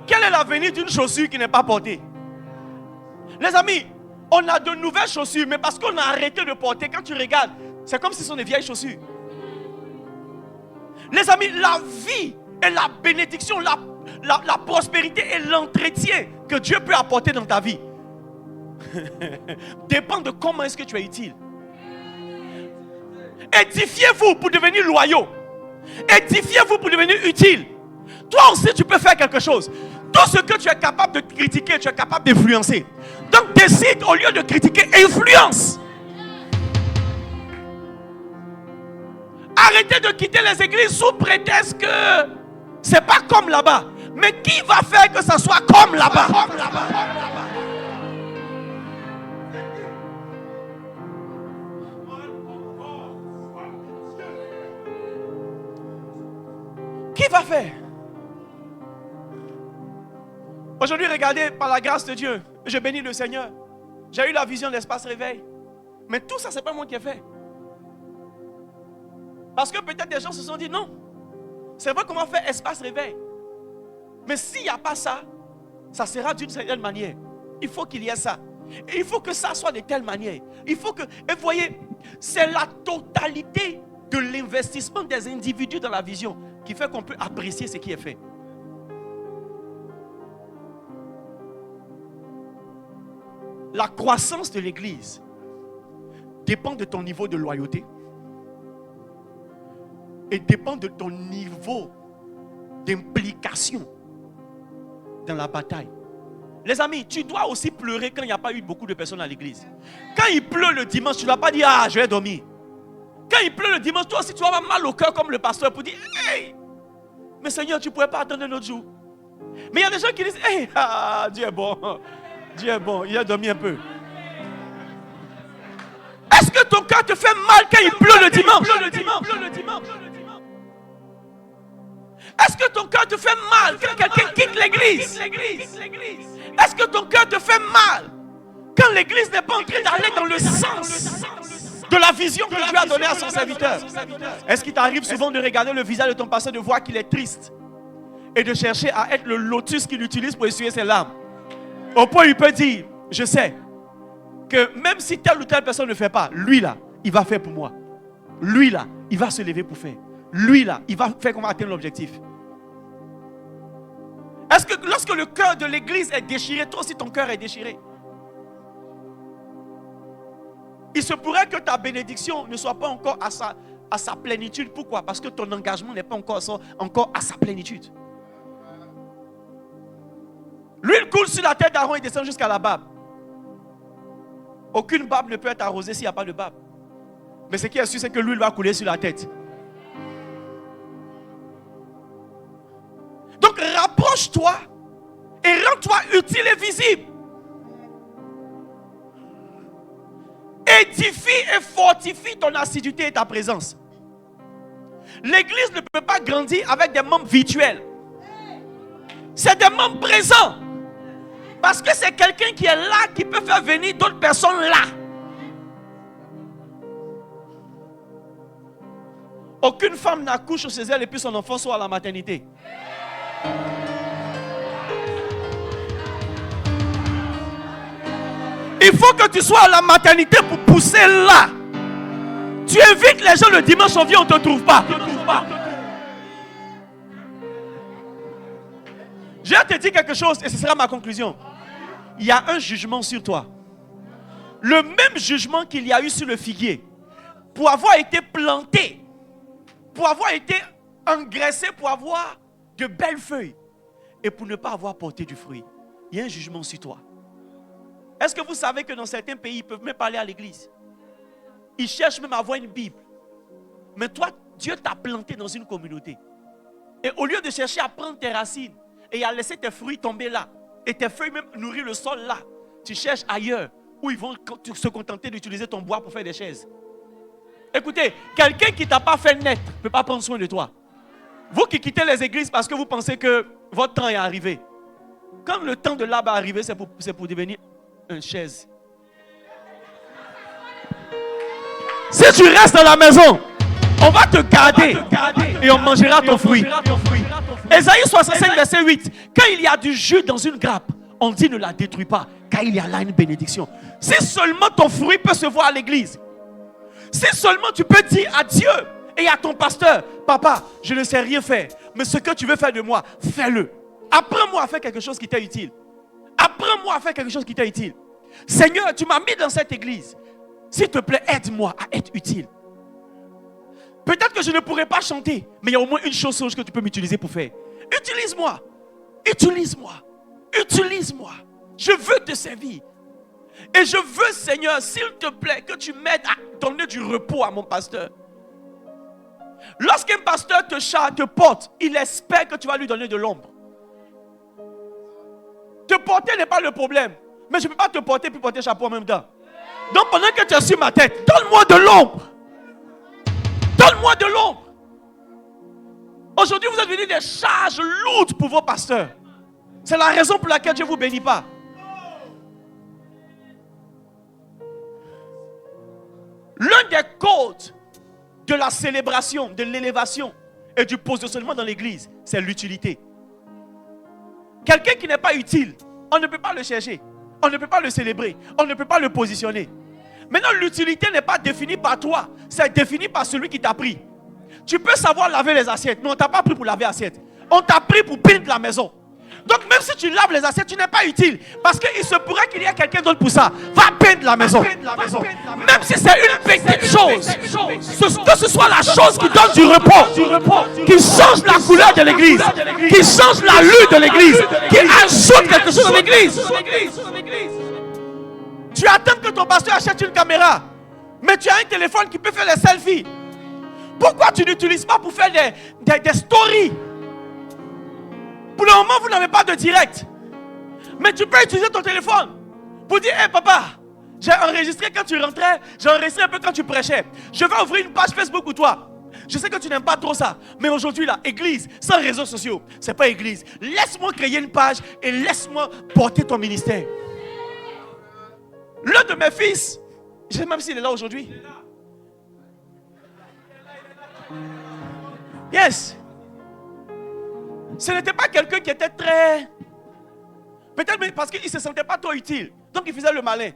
Quel est l'avenir d'une chaussure qui n'est pas portée? Les amis, on a de nouvelles chaussures, mais parce qu'on a arrêté de porter, quand tu regardes, c'est comme si ce sont des vieilles chaussures. Les amis, la vie et la bénédiction, la prospérité et l'entretien que Dieu peut apporter dans ta vie dépend de comment est-ce que tu es utile. Édifiez-vous pour devenir loyaux. Édifiez-vous pour devenir utile. Toi aussi, tu peux faire quelque chose. Tout ce que tu es capable de critiquer, tu es capable d'influencer. Donc décide, au lieu de critiquer, influence. Arrêtez de quitter les églises sous prétexte que c'est pas comme là-bas. Mais qui va faire que ça soit comme là-bas? Qui va faire? Aujourd'hui, regardez, par la grâce de Dieu, je bénis le Seigneur. J'ai eu la vision de l'espace réveil. Mais tout ça, ce n'est pas moi qui ai fait. Parce que peut-être des gens se sont dit, non, c'est vrai qu'on va faire espace réveil. Mais s'il n'y a pas ça, ça sera d'une certaine manière. Il faut qu'il y ait ça. Et il faut que ça soit de telle manière. Il faut que... Et vous voyez, c'est la totalité de l'investissement des individus dans la vision qui fait qu'on peut apprécier ce qui est fait. La croissance de l'église dépend de ton niveau de loyauté et dépend de ton niveau d'implication dans la bataille. Les amis, tu dois aussi pleurer quand il n'y a pas eu beaucoup de personnes à l'église. Quand il pleut le dimanche, tu ne vas pas dire, ah, je vais dormir. Quand il pleut le dimanche, toi aussi tu vas avoir mal au cœur comme le pasteur pour dire, hey, mais Seigneur, tu ne pourrais pas attendre un autre jour. Mais il y a des gens qui disent, hey, ah, Dieu est bon. Dieu est bon, il a dormi un peu. Est-ce que ton cœur te fait mal quand il pleut le dimanche? Est-ce que ton cœur te fait mal quand quelqu'un quitte l'église? Est-ce que ton cœur te fait mal quand l'église n'est pas en train d'aller dans le sens de la vision que Dieu a donnée à son serviteur? Est-ce qu'il t'arrive souvent de regarder le visage de ton pasteur, de voir qu'il est triste et de chercher à être le lotus qu'il utilise pour essuyer ses larmes? Au point où il peut dire, je sais que même si telle ou telle personne ne fait pas, lui là, il va faire pour moi. Lui là, il va se lever pour faire. Lui là, il va faire comment atteindre l'objectif. Est-ce que lorsque le cœur de l'église est déchiré, toi aussi ton cœur est déchiré? Il se pourrait que ta bénédiction ne soit pas encore à sa plénitude. Pourquoi? Parce que ton engagement n'est pas encore à sa plénitude. L'huile coule sur la tête d'Aaron et descend jusqu'à la barbe. Aucune barbe ne peut être arrosée s'il n'y a pas de barbe. Mais ce qui est sûr, c'est que l'huile va couler sur la tête. Donc rapproche-toi et rends-toi utile et visible. édifie et fortifie ton assiduité et ta présence. L'église ne peut pas grandir avec des membres virtuels. C'est des membres présents. Parce que c'est quelqu'un qui est là, qui peut faire venir d'autres personnes là. Aucune femme n'accouche chez elle et puis son enfant soit à la maternité. Il faut que tu sois à la maternité pour pousser là. Tu invites les gens le dimanche, on vient, on ne te trouve pas. Je vais te dire quelque chose et ce sera ma conclusion. Il y a un jugement sur toi. Le même jugement qu'il y a eu sur le figuier. Pour avoir été planté, pour avoir été engraissé, pour avoir de belles feuilles et pour ne pas avoir porté du fruit. Il y a un jugement sur toi. Est-ce que vous savez que dans certains pays, ils peuvent même pas aller à l'église? Ils cherchent même à avoir une Bible. Mais toi, Dieu t'a planté dans une communauté. Et au lieu de chercher à prendre tes racines et à laisser tes fruits tomber là, et tes feuilles même nourrir le sol là, tu cherches ailleurs où ils vont se contenter d'utiliser ton bois pour faire des chaises. Écoutez, quelqu'un qui ne t'a pas fait naître ne peut pas prendre soin de toi. Vous qui quittez les églises parce que vous pensez que votre temps est arrivé. Quand le temps de l'arbre est arrivé, c'est pour devenir une chaise. Si tu restes dans la maison, on va te garder et on mangera ton fruit. Ésaïe 65, verset 8. Quand il y a du jus dans une grappe, on dit ne la détruis pas, car il y a là une bénédiction. Si seulement ton fruit peut se voir à l'église, si seulement tu peux dire à Dieu et à ton pasteur, papa, je ne sais rien faire, mais ce que tu veux faire de moi, fais-le. Apprends-moi à faire quelque chose qui t'est utile. Apprends-moi à faire quelque chose qui t'est utile. Seigneur, tu m'as mis dans cette église. S'il te plaît, aide-moi à être utile. Peut-être que je ne pourrai pas chanter, mais il y a au moins une chose que tu peux m'utiliser pour faire. Utilise-moi. Utilise-moi. Utilise-moi. Je veux te servir. Et je veux, Seigneur, s'il te plaît, que tu m'aides à donner du repos à mon pasteur. Lorsqu'un pasteur te porte, il espère que tu vas lui donner de l'ombre. Te porter n'est pas le problème. Mais je ne peux pas te porter puis porter chapeau en même temps. Donc pendant que tu es sur ma tête, donne-moi de l'ombre. Donne-moi de l'ombre. Aujourd'hui, vous êtes venus des charges lourdes pour vos pasteurs. C'est la raison pour laquelle Dieu ne vous bénit pas. L'un des codes de la célébration, de l'élévation et du positionnement dans l'église, c'est l'utilité. Quelqu'un qui n'est pas utile, on ne peut pas le chercher. On ne peut pas le célébrer. On ne peut pas le positionner. Maintenant, l'utilité n'est pas définie par toi. C'est défini par celui qui t'a pris. Tu peux savoir laver les assiettes, mais on ne t'a pas pris pour laver les assiettes. On t'a pris pour peindre la maison. Donc même si tu laves les assiettes, tu n'es pas utile. Parce qu'il se pourrait qu'il y ait quelqu'un d'autre pour ça. Va peindre la maison. Même si c'est une petite chose. Que ce soit la chose qui donne du repos. Qui change la couleur de l'église. Qui change la lutte de l'église. Qui ajoute quelque chose à l'église. Tu attends que ton pasteur achète une caméra. Mais tu as un téléphone qui peut faire les selfies. Pourquoi tu n'utilises pas pour faire des stories? Pour le moment, vous n'avez pas de direct. Mais tu peux utiliser ton téléphone pour dire, hey papa, j'ai enregistré quand tu rentrais, j'ai enregistré un peu quand tu prêchais. Je vais ouvrir une page Facebook pour toi. Je sais que tu n'aimes pas trop ça. Mais aujourd'hui, là, église, sans réseaux sociaux, c'est pas église. Laisse-moi créer une page et laisse-moi porter ton ministère. L'un de mes fils, je sais même s'il est là aujourd'hui. Yes. Ce n'était pas quelqu'un qui était très... Peut-être parce qu'il ne se sentait pas trop utile. Donc il faisait le malin.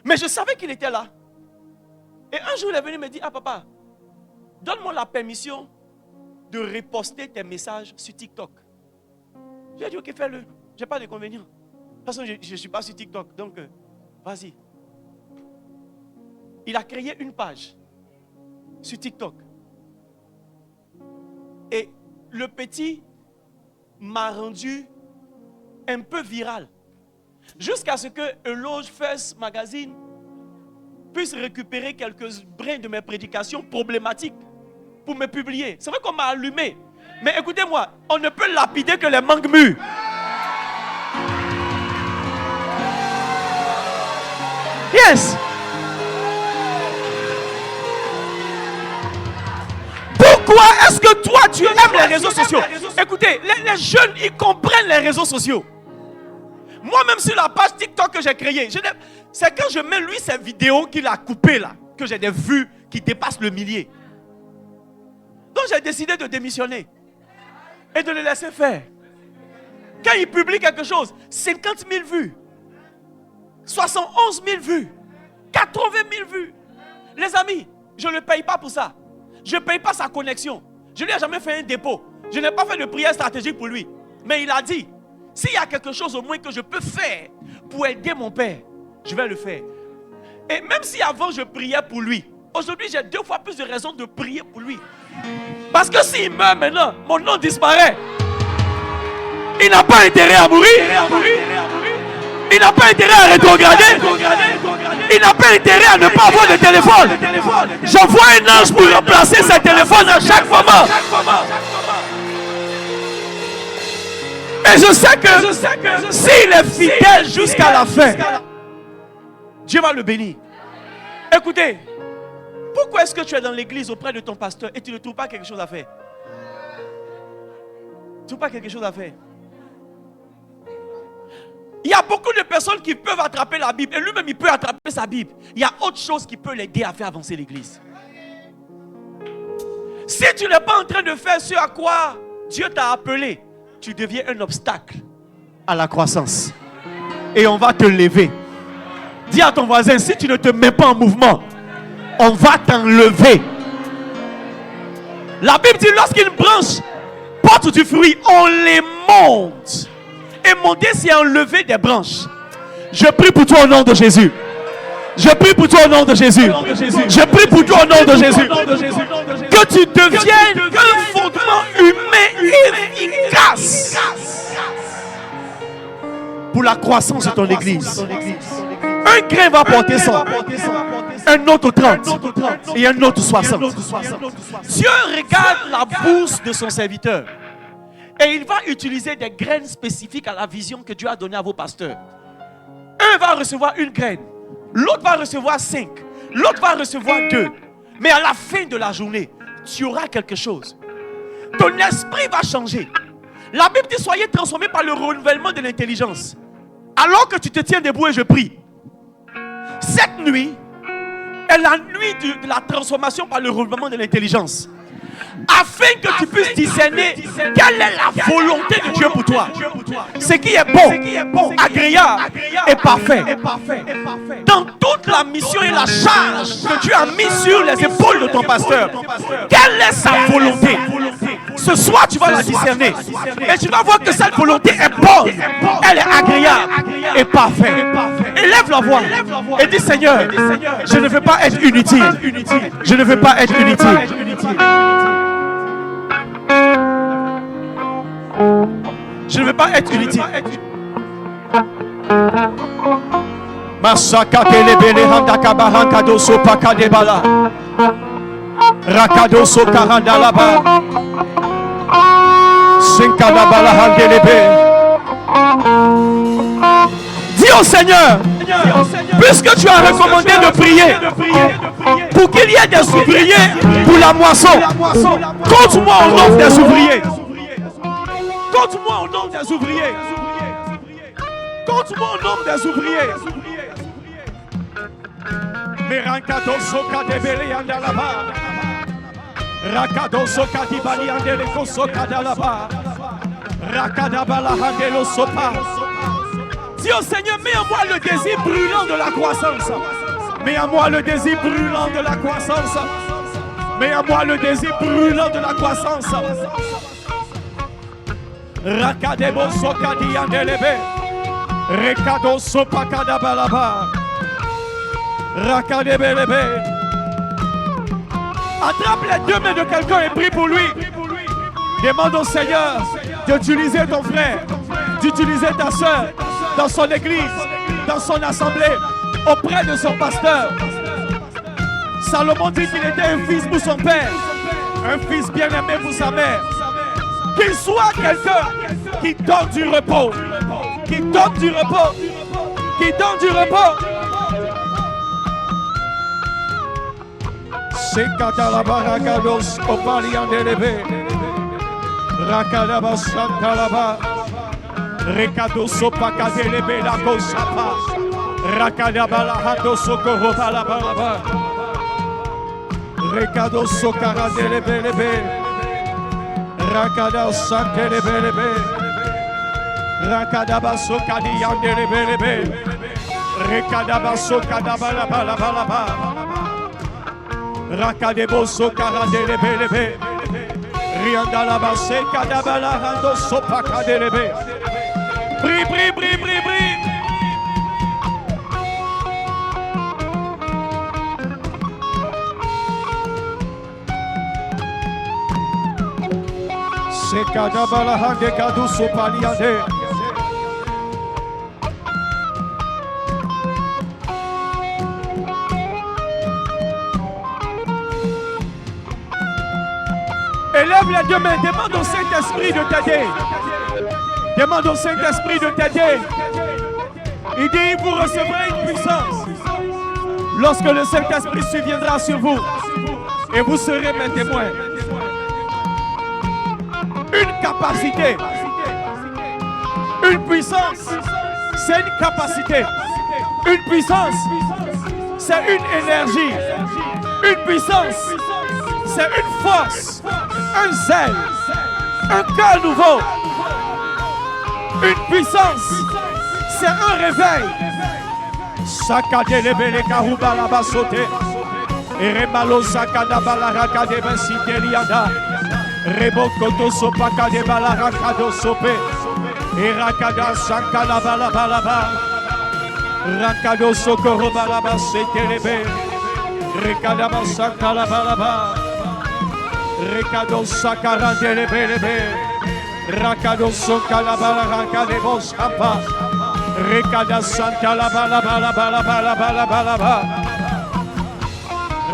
Mais je savais qu'il était là. Et un jour il est venu me dire, ah papa, donne-moi la permission de reposter tes messages sur TikTok. J'ai dit, ok, fais-le. Je n'ai pas d'inconvénient. De toute façon, je ne suis pas sur TikTok. Donc, vas-y. Il a créé une page sur TikTok. Et le petit m'a rendu un peu viral. Jusqu'à ce que Eloge First Magazine puisse récupérer quelques brins de mes prédications problématiques pour me publier. C'est vrai qu'on m'a allumé. Mais écoutez-moi, on ne peut lapider que les mangues mûres. Yes. Pourquoi est-ce que toi tu aimes les réseaux sociaux? Écoutez, les jeunes, ils comprennent les réseaux sociaux. Moi-même sur la page TikTok que j'ai créée, c'est quand je mets lui ces vidéos qu'il a coupées là, que j'ai des vues qui dépassent le millier. Donc j'ai décidé de démissionner et de le laisser faire. Quand il publie quelque chose, 50 000 vues, 71 000 vues, 80 000 vues. Les amis, je ne le paye pas pour ça. Je ne paye pas sa connexion. Je ne lui ai jamais fait un dépôt. Je n'ai pas fait de prière stratégique pour lui. Mais il a dit, s'il y a quelque chose au moins que je peux faire pour aider mon père, je vais le faire. Et même si avant je priais pour lui, aujourd'hui j'ai 2 fois plus de raisons de prier pour lui. Parce que s'il meurt maintenant, mon nom disparaît. Il n'a pas intérêt à mourir. Il n'a pas intérêt à rétrograder. Il n'a pas intérêt à ne pas avoir de téléphone. J'envoie un ange pour remplacer ses téléphones à chaque moment. Et je sais que s'il est fidèle jusqu'à la fin, Dieu va le bénir. Écoutez, pourquoi est-ce que tu es dans l'église auprès de ton pasteur et tu ne trouves pas quelque chose à faire? Tu ne trouves pas quelque chose à faire? Il y a beaucoup de personnes qui peuvent attraper la Bible et lui-même il peut attraper sa Bible. Il y a autre chose qui peut l'aider à faire avancer l'église. Si tu n'es pas en train de faire ce à quoi Dieu t'a appelé, tu deviens un obstacle à la croissance. Et on va te lever. Dis à ton voisin, si tu ne te mets pas en mouvement, on va t'enlever. La Bible dit, lorsqu'une branche porte du fruit, on les monte. Et monter, c'est enlever des branches. Je prie pour toi au nom de Jésus. Je prie pour toi au nom de Jésus. Je prie pour toi au nom de Jésus. Que tu deviennes un fondement humain efficace pour la croissance de ton église. Un grain va porter 100, un autre 30 et un autre 60. Dieu regarde la bourse de son serviteur et il va utiliser des graines spécifiques à la vision que Dieu a donnée à vos pasteurs. Un va recevoir une graine, l'autre va recevoir 5, l'autre va recevoir 2. Mais à la fin de la journée, tu auras quelque chose. Ton esprit va changer. La Bible dit, soyez transformés par le renouvellement de l'intelligence. Alors que tu te tiens debout et je prie, cette nuit est la nuit de la transformation par le renouvellement de l'intelligence. Afin que tu puisses discerner quelle est la volonté de Dieu pour toi. Ce qui est bon, agréable et parfait. Dans toute la mission et la charge que Dieu a mis sur les épaules de ton pasteur, quelle est sa volonté? Ce soir, tu vas la discerner. Et tu vas voir que cette volonté est bonne. Elle est agréable et parfaite. Élève la voix et dis, Seigneur, je ne veux pas être inutile. Je ne veux pas être inutile. Je ne veux pas être inutile. Masaka telebele handaka bahanka doso pakadebala. Rakado so karanda laba. Sinkada bala handelebe. Dis au Seigneur, puisque tu as recommandé de prier pour qu'il y ait des ouvriers pour la moisson, compte-moi au nombre des ouvriers. Compte-moi au nombre des ouvriers. Compte-moi au nombre des ouvriers. Merankado soka debele andalaba. Rakado soka dibali andeleko soka dalaba. Rakadabala handelo sopa. Dis au Seigneur, mets en moi le désir brûlant de la croissance. Mets en moi le désir brûlant de la croissance. Mets en moi le désir brûlant de la croissance. Rakadebo sokadi andelebe. Rekado sopakadabalaba. Rakadebelebe. Attrape les 2 mains de quelqu'un et prie pour lui. Demande au Seigneur d'utiliser ton frère, d'utiliser ta soeur dans son église, dans son assemblée, auprès de son pasteur. Salomon dit qu'il était un fils pour son père, un fils bien-aimé pour sa mère. Qu'il soit quelqu'un qui donne du repos, qui donne du repos, qui donne du repos. Sekadalaba rakados opaliandelebe. Rakadaba santalaba. Rekado sopakadelebe la kosapa. Rakadaba la hando sokoroba la balaba. Rekado sokaradelebe lebe. Rakada santelebe lebe. Rakadaba sokadiandelebe lebe. Rekadaba sokadaba la balaba. Rakadebo sokarandelebe lebe. Riandalaba sekadaba la hando sopakadelebe. Prie, prie, prie, prie, prie. Sekadabala hande kadu sopaliande. Élève les deux mains, demande au Saint-Esprit de t'aider. Demande au Saint-Esprit de t'aider. Il dit, vous recevrez une puissance lorsque le Saint-Esprit surviendra sur vous. Et vous serez mes témoins. Une capacité. Une puissance, c'est une capacité. Une puissance, c'est une énergie. Une puissance, c'est une force. Un zèle. Un cœur nouveau. Une puissance, c'est un réveil. Sakadele le karuba la basote. Eremalo sakadaba la rakade basitelianda. Rebokoto sopaka de bala rakado sope. Erakada sankala bala balaba. Rakado sokoro balaba setelebe. Rekadaba sankala balaba. Rekado sakara delebe. Rakado sokala bala rakade boskapa. Rekada santa la bala bala bala bala bala bala bala.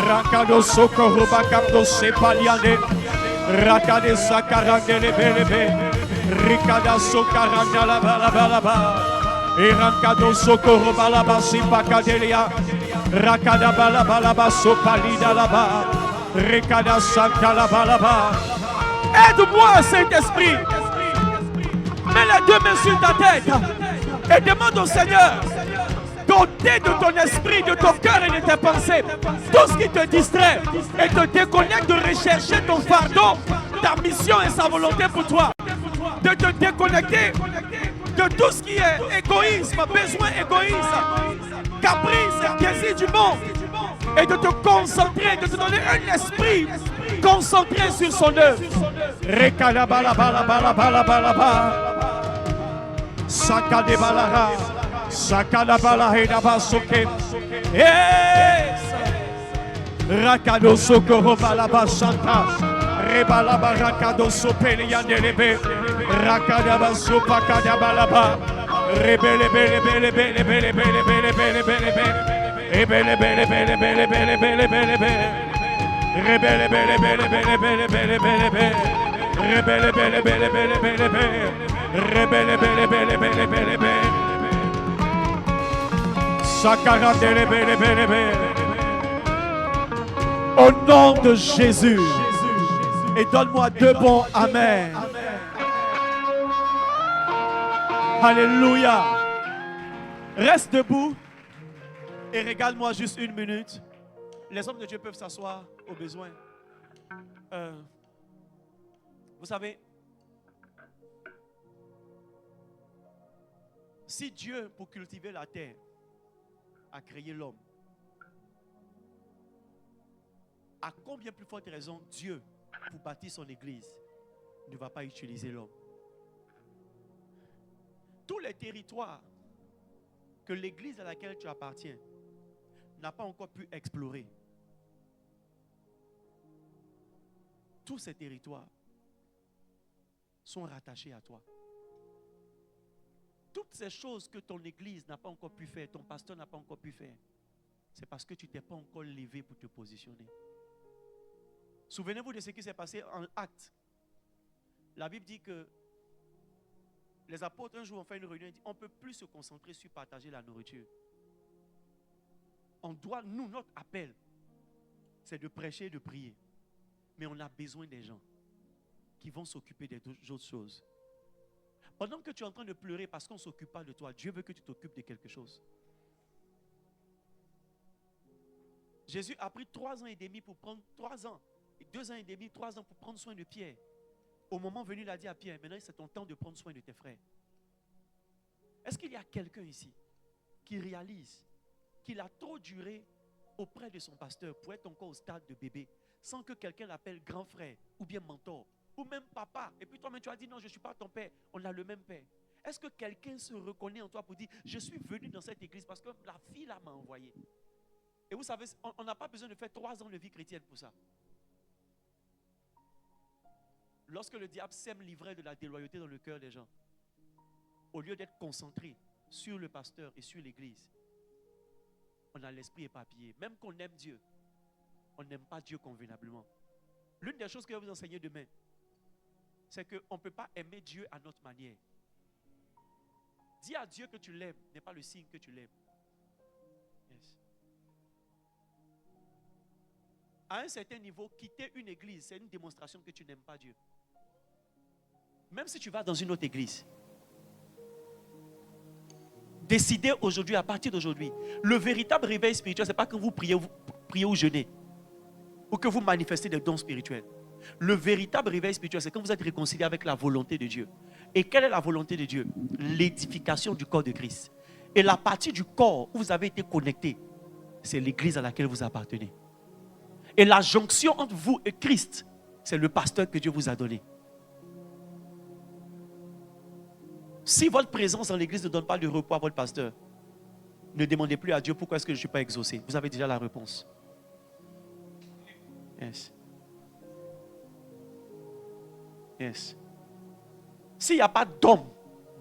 Rakado sokoro bakando sepaliane. Rakade sakara delebe. Rekada sokaranda la bala bala bala. Erakado sokoro bala basi pakadelia. Rakada bala bala baso palida la ba. Rekada santa la bala bala. Aide-moi, Saint-Esprit. Mets les deux mains sur ta tête et demande au Seigneur d'ôter de ton esprit, de ton cœur et de tes pensées tout ce qui te distrait et te déconnecte de rechercher ton fardeau, ta mission et sa volonté pour toi. De te déconnecter de tout ce qui est égoïsme, besoin égoïste, caprice, désir du monde et de te concentrer, de te donner un esprit concentré sur son œuvre. Rekadabala bala bala bala bala bala. Sakade balara. Sakada bala hedaba soke. Yes. Rakado sokoro bala basanta. Rebala barakado sopeli yandelebe. Rakada basopa kada balaba. Rebele bele bele bele bele bele bele bele bele bele. Ebele bele bele bele bele bele bele bele. Rebele bele bele bele bele bele bele bele. Rebele bele bele bele bele bele. Rebele bele bele bele bele bele. Sakara bele bele bele bele. Au nom de Jésus. Et donne-moi deux bons amen. Alléluia. Reste debout et regarde-moi juste une minute. Les hommes de Dieu peuvent s'asseoir au besoin. Vous savez, si Dieu, pour cultiver la terre, a créé l'homme, à combien plus forte raison Dieu, pour bâtir son église, ne va pas utiliser l'homme? Tous les territoires que l'église à laquelle tu appartiens n'a pas encore pu explorer, tous ces territoires sont rattachés à toi. Toutes ces choses que ton église n'a pas encore pu faire, ton pasteur n'a pas encore pu faire, c'est parce que tu ne t'es pas encore levé pour te positionner. Souvenez-vous de ce qui s'est passé en Actes. La Bible dit que les apôtres un jour ont fait une réunion et dit on ne peut plus se concentrer sur partager la nourriture. On doit, nous, notre appel, c'est de prêcher et de prier. Mais on a besoin des gens qui vont s'occuper des autres choses. Pendant que tu es en train de pleurer parce qu'on ne s'occupe pas de toi, Dieu veut que tu t'occupes de quelque chose. Jésus a pris 3 ans et demi pour prendre 3 ans, 2 ans et demi, 3 ans pour prendre soin de Pierre. Au moment venu, il a dit à Pierre, maintenant c'est ton temps de prendre soin de tes frères. Est-ce qu'il y a quelqu'un ici qui réalise qu'il a trop duré auprès de son pasteur pour être encore au stade de bébé, sans que quelqu'un l'appelle grand frère, ou bien mentor, ou même papa, et puis toi-même tu as dit non, je ne suis pas ton père, on a le même père. Est-ce que quelqu'un se reconnaît en toi pour dire, je suis venu dans cette église parce que la fille là m'a envoyé? Et vous savez, on n'a pas besoin de faire 3 ans de vie chrétienne pour ça. Lorsque le diable sème l'ivraie de la déloyauté dans le cœur des gens, au lieu d'être concentré sur le pasteur et sur l'église, on a l'esprit éparpillé. Même qu'on aime Dieu, on n'aime pas Dieu convenablement. L'une des choses que je vais vous enseigner demain, c'est qu'on ne peut pas aimer Dieu à notre manière. Dire à Dieu que tu l'aimes n'est pas le signe que tu l'aimes. Yes. À un certain niveau, quitter une église, c'est une démonstration que tu n'aimes pas Dieu. Même si tu vas dans une autre église, décidez aujourd'hui, à partir d'aujourd'hui, le véritable réveil spirituel, ce n'est pas quand vous priez ou jeûnez, ou que vous manifestez des dons spirituels. Le véritable réveil spirituel, c'est quand vous êtes réconcilié avec la volonté de Dieu. Et quelle est la volonté de Dieu? L'édification du corps de Christ. Et la partie du corps où vous avez été connecté, c'est l'église à laquelle vous appartenez. Et la jonction entre vous et Christ, c'est le pasteur que Dieu vous a donné. Si votre présence dans l'église ne donne pas de repos à votre pasteur, ne demandez plus à Dieu pourquoi est-ce que je ne suis pas exaucé. Vous avez déjà la réponse. Yes. Yes. S'il n'y a pas d'homme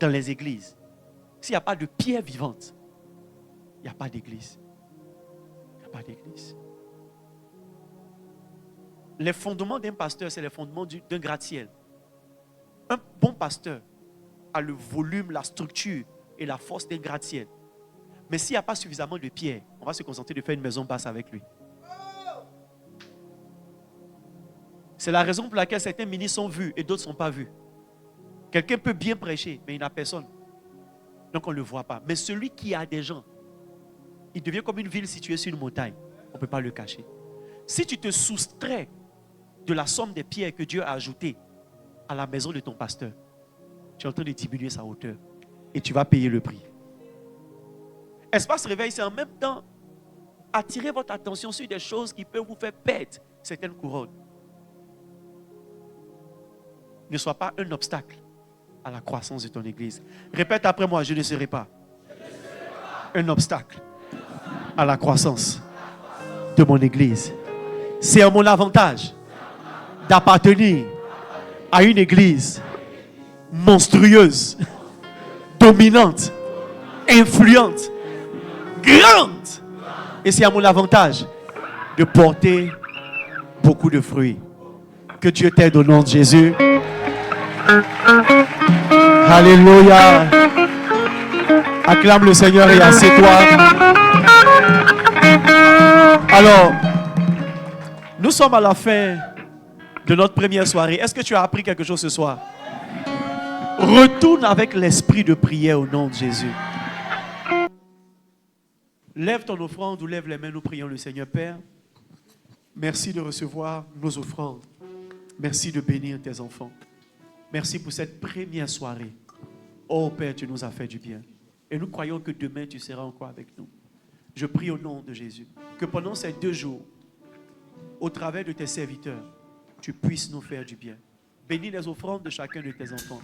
dans les églises, s'il n'y a pas de pierre vivante, il n'y a pas d'église. Il n'y a pas d'église. Les fondements d'un pasteur, c'est les fondements d'un gratte-ciel. Un bon pasteur a le volume, la structure et la force d'un gratte-ciel. Mais s'il n'y a pas suffisamment de pierres, on va se concentrer de faire une maison basse avec lui. C'est la raison pour laquelle certains ministres sont vus et d'autres ne sont pas vus. Quelqu'un peut bien prêcher, mais il n'a personne. Donc on ne le voit pas. Mais celui qui a des gens, il devient comme une ville située sur une montagne. On ne peut pas le cacher. Si tu te soustrais de la somme des pierres que Dieu a ajoutées à la maison de ton pasteur, tu es en train de diminuer sa hauteur. Et tu vas payer le prix. Espace réveil, c'est en même temps attirer votre attention sur des choses qui peuvent vous faire perdre certaines couronnes. Ne sois pas un obstacle à la croissance de ton église. Répète après moi, je ne serai pas un obstacle à la croissance de mon église. C'est à mon avantage d'appartenir à une église monstrueuse, dominante, influente, grande. Et c'est à mon avantage de porter beaucoup de fruits. Que Dieu t'aide au nom de Jésus. Alléluia. Acclame le Seigneur et assieds-toi. Alors, nous sommes à la fin de notre première soirée. Est-ce que tu as appris quelque chose ce soir? Retourne avec l'esprit de prière au nom de Jésus. Lève ton offrande ou lève les mains, nous prions le Seigneur. Père, merci de recevoir nos offrandes. Merci de bénir tes enfants. Merci pour cette première soirée. Oh Père, tu nous as fait du bien. Et nous croyons que demain, tu seras encore avec nous. Je prie au nom de Jésus que pendant ces 2 jours, au travers de tes serviteurs, tu puisses nous faire du bien. Bénis les offrandes de chacun de tes enfants.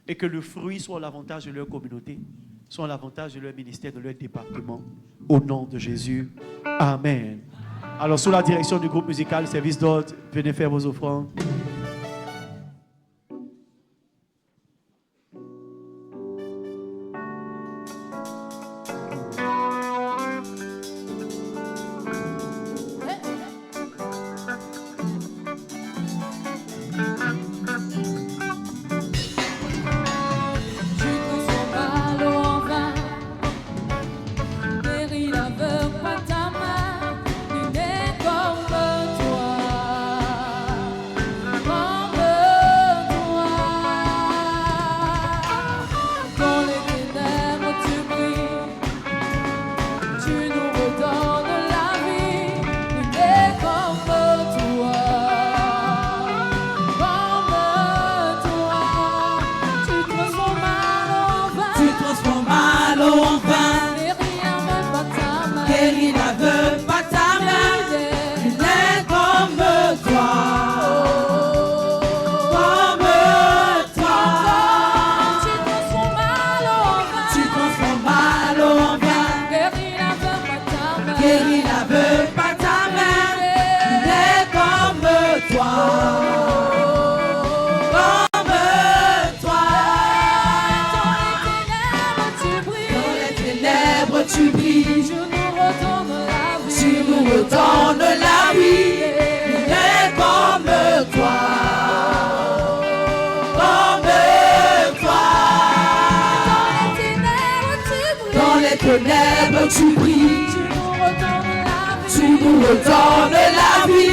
Et que le fruit soit l'avantage de leur communauté, soit l'avantage de leur ministère, de leur département. Au nom de Jésus. Amen. Alors, sous la direction du groupe musical Service d'Ordre, venez faire vos offrandes. Guéris l'aveugle par ta main, il n'est comme ténèbres tu brilles. Tu nous redonnes la vie.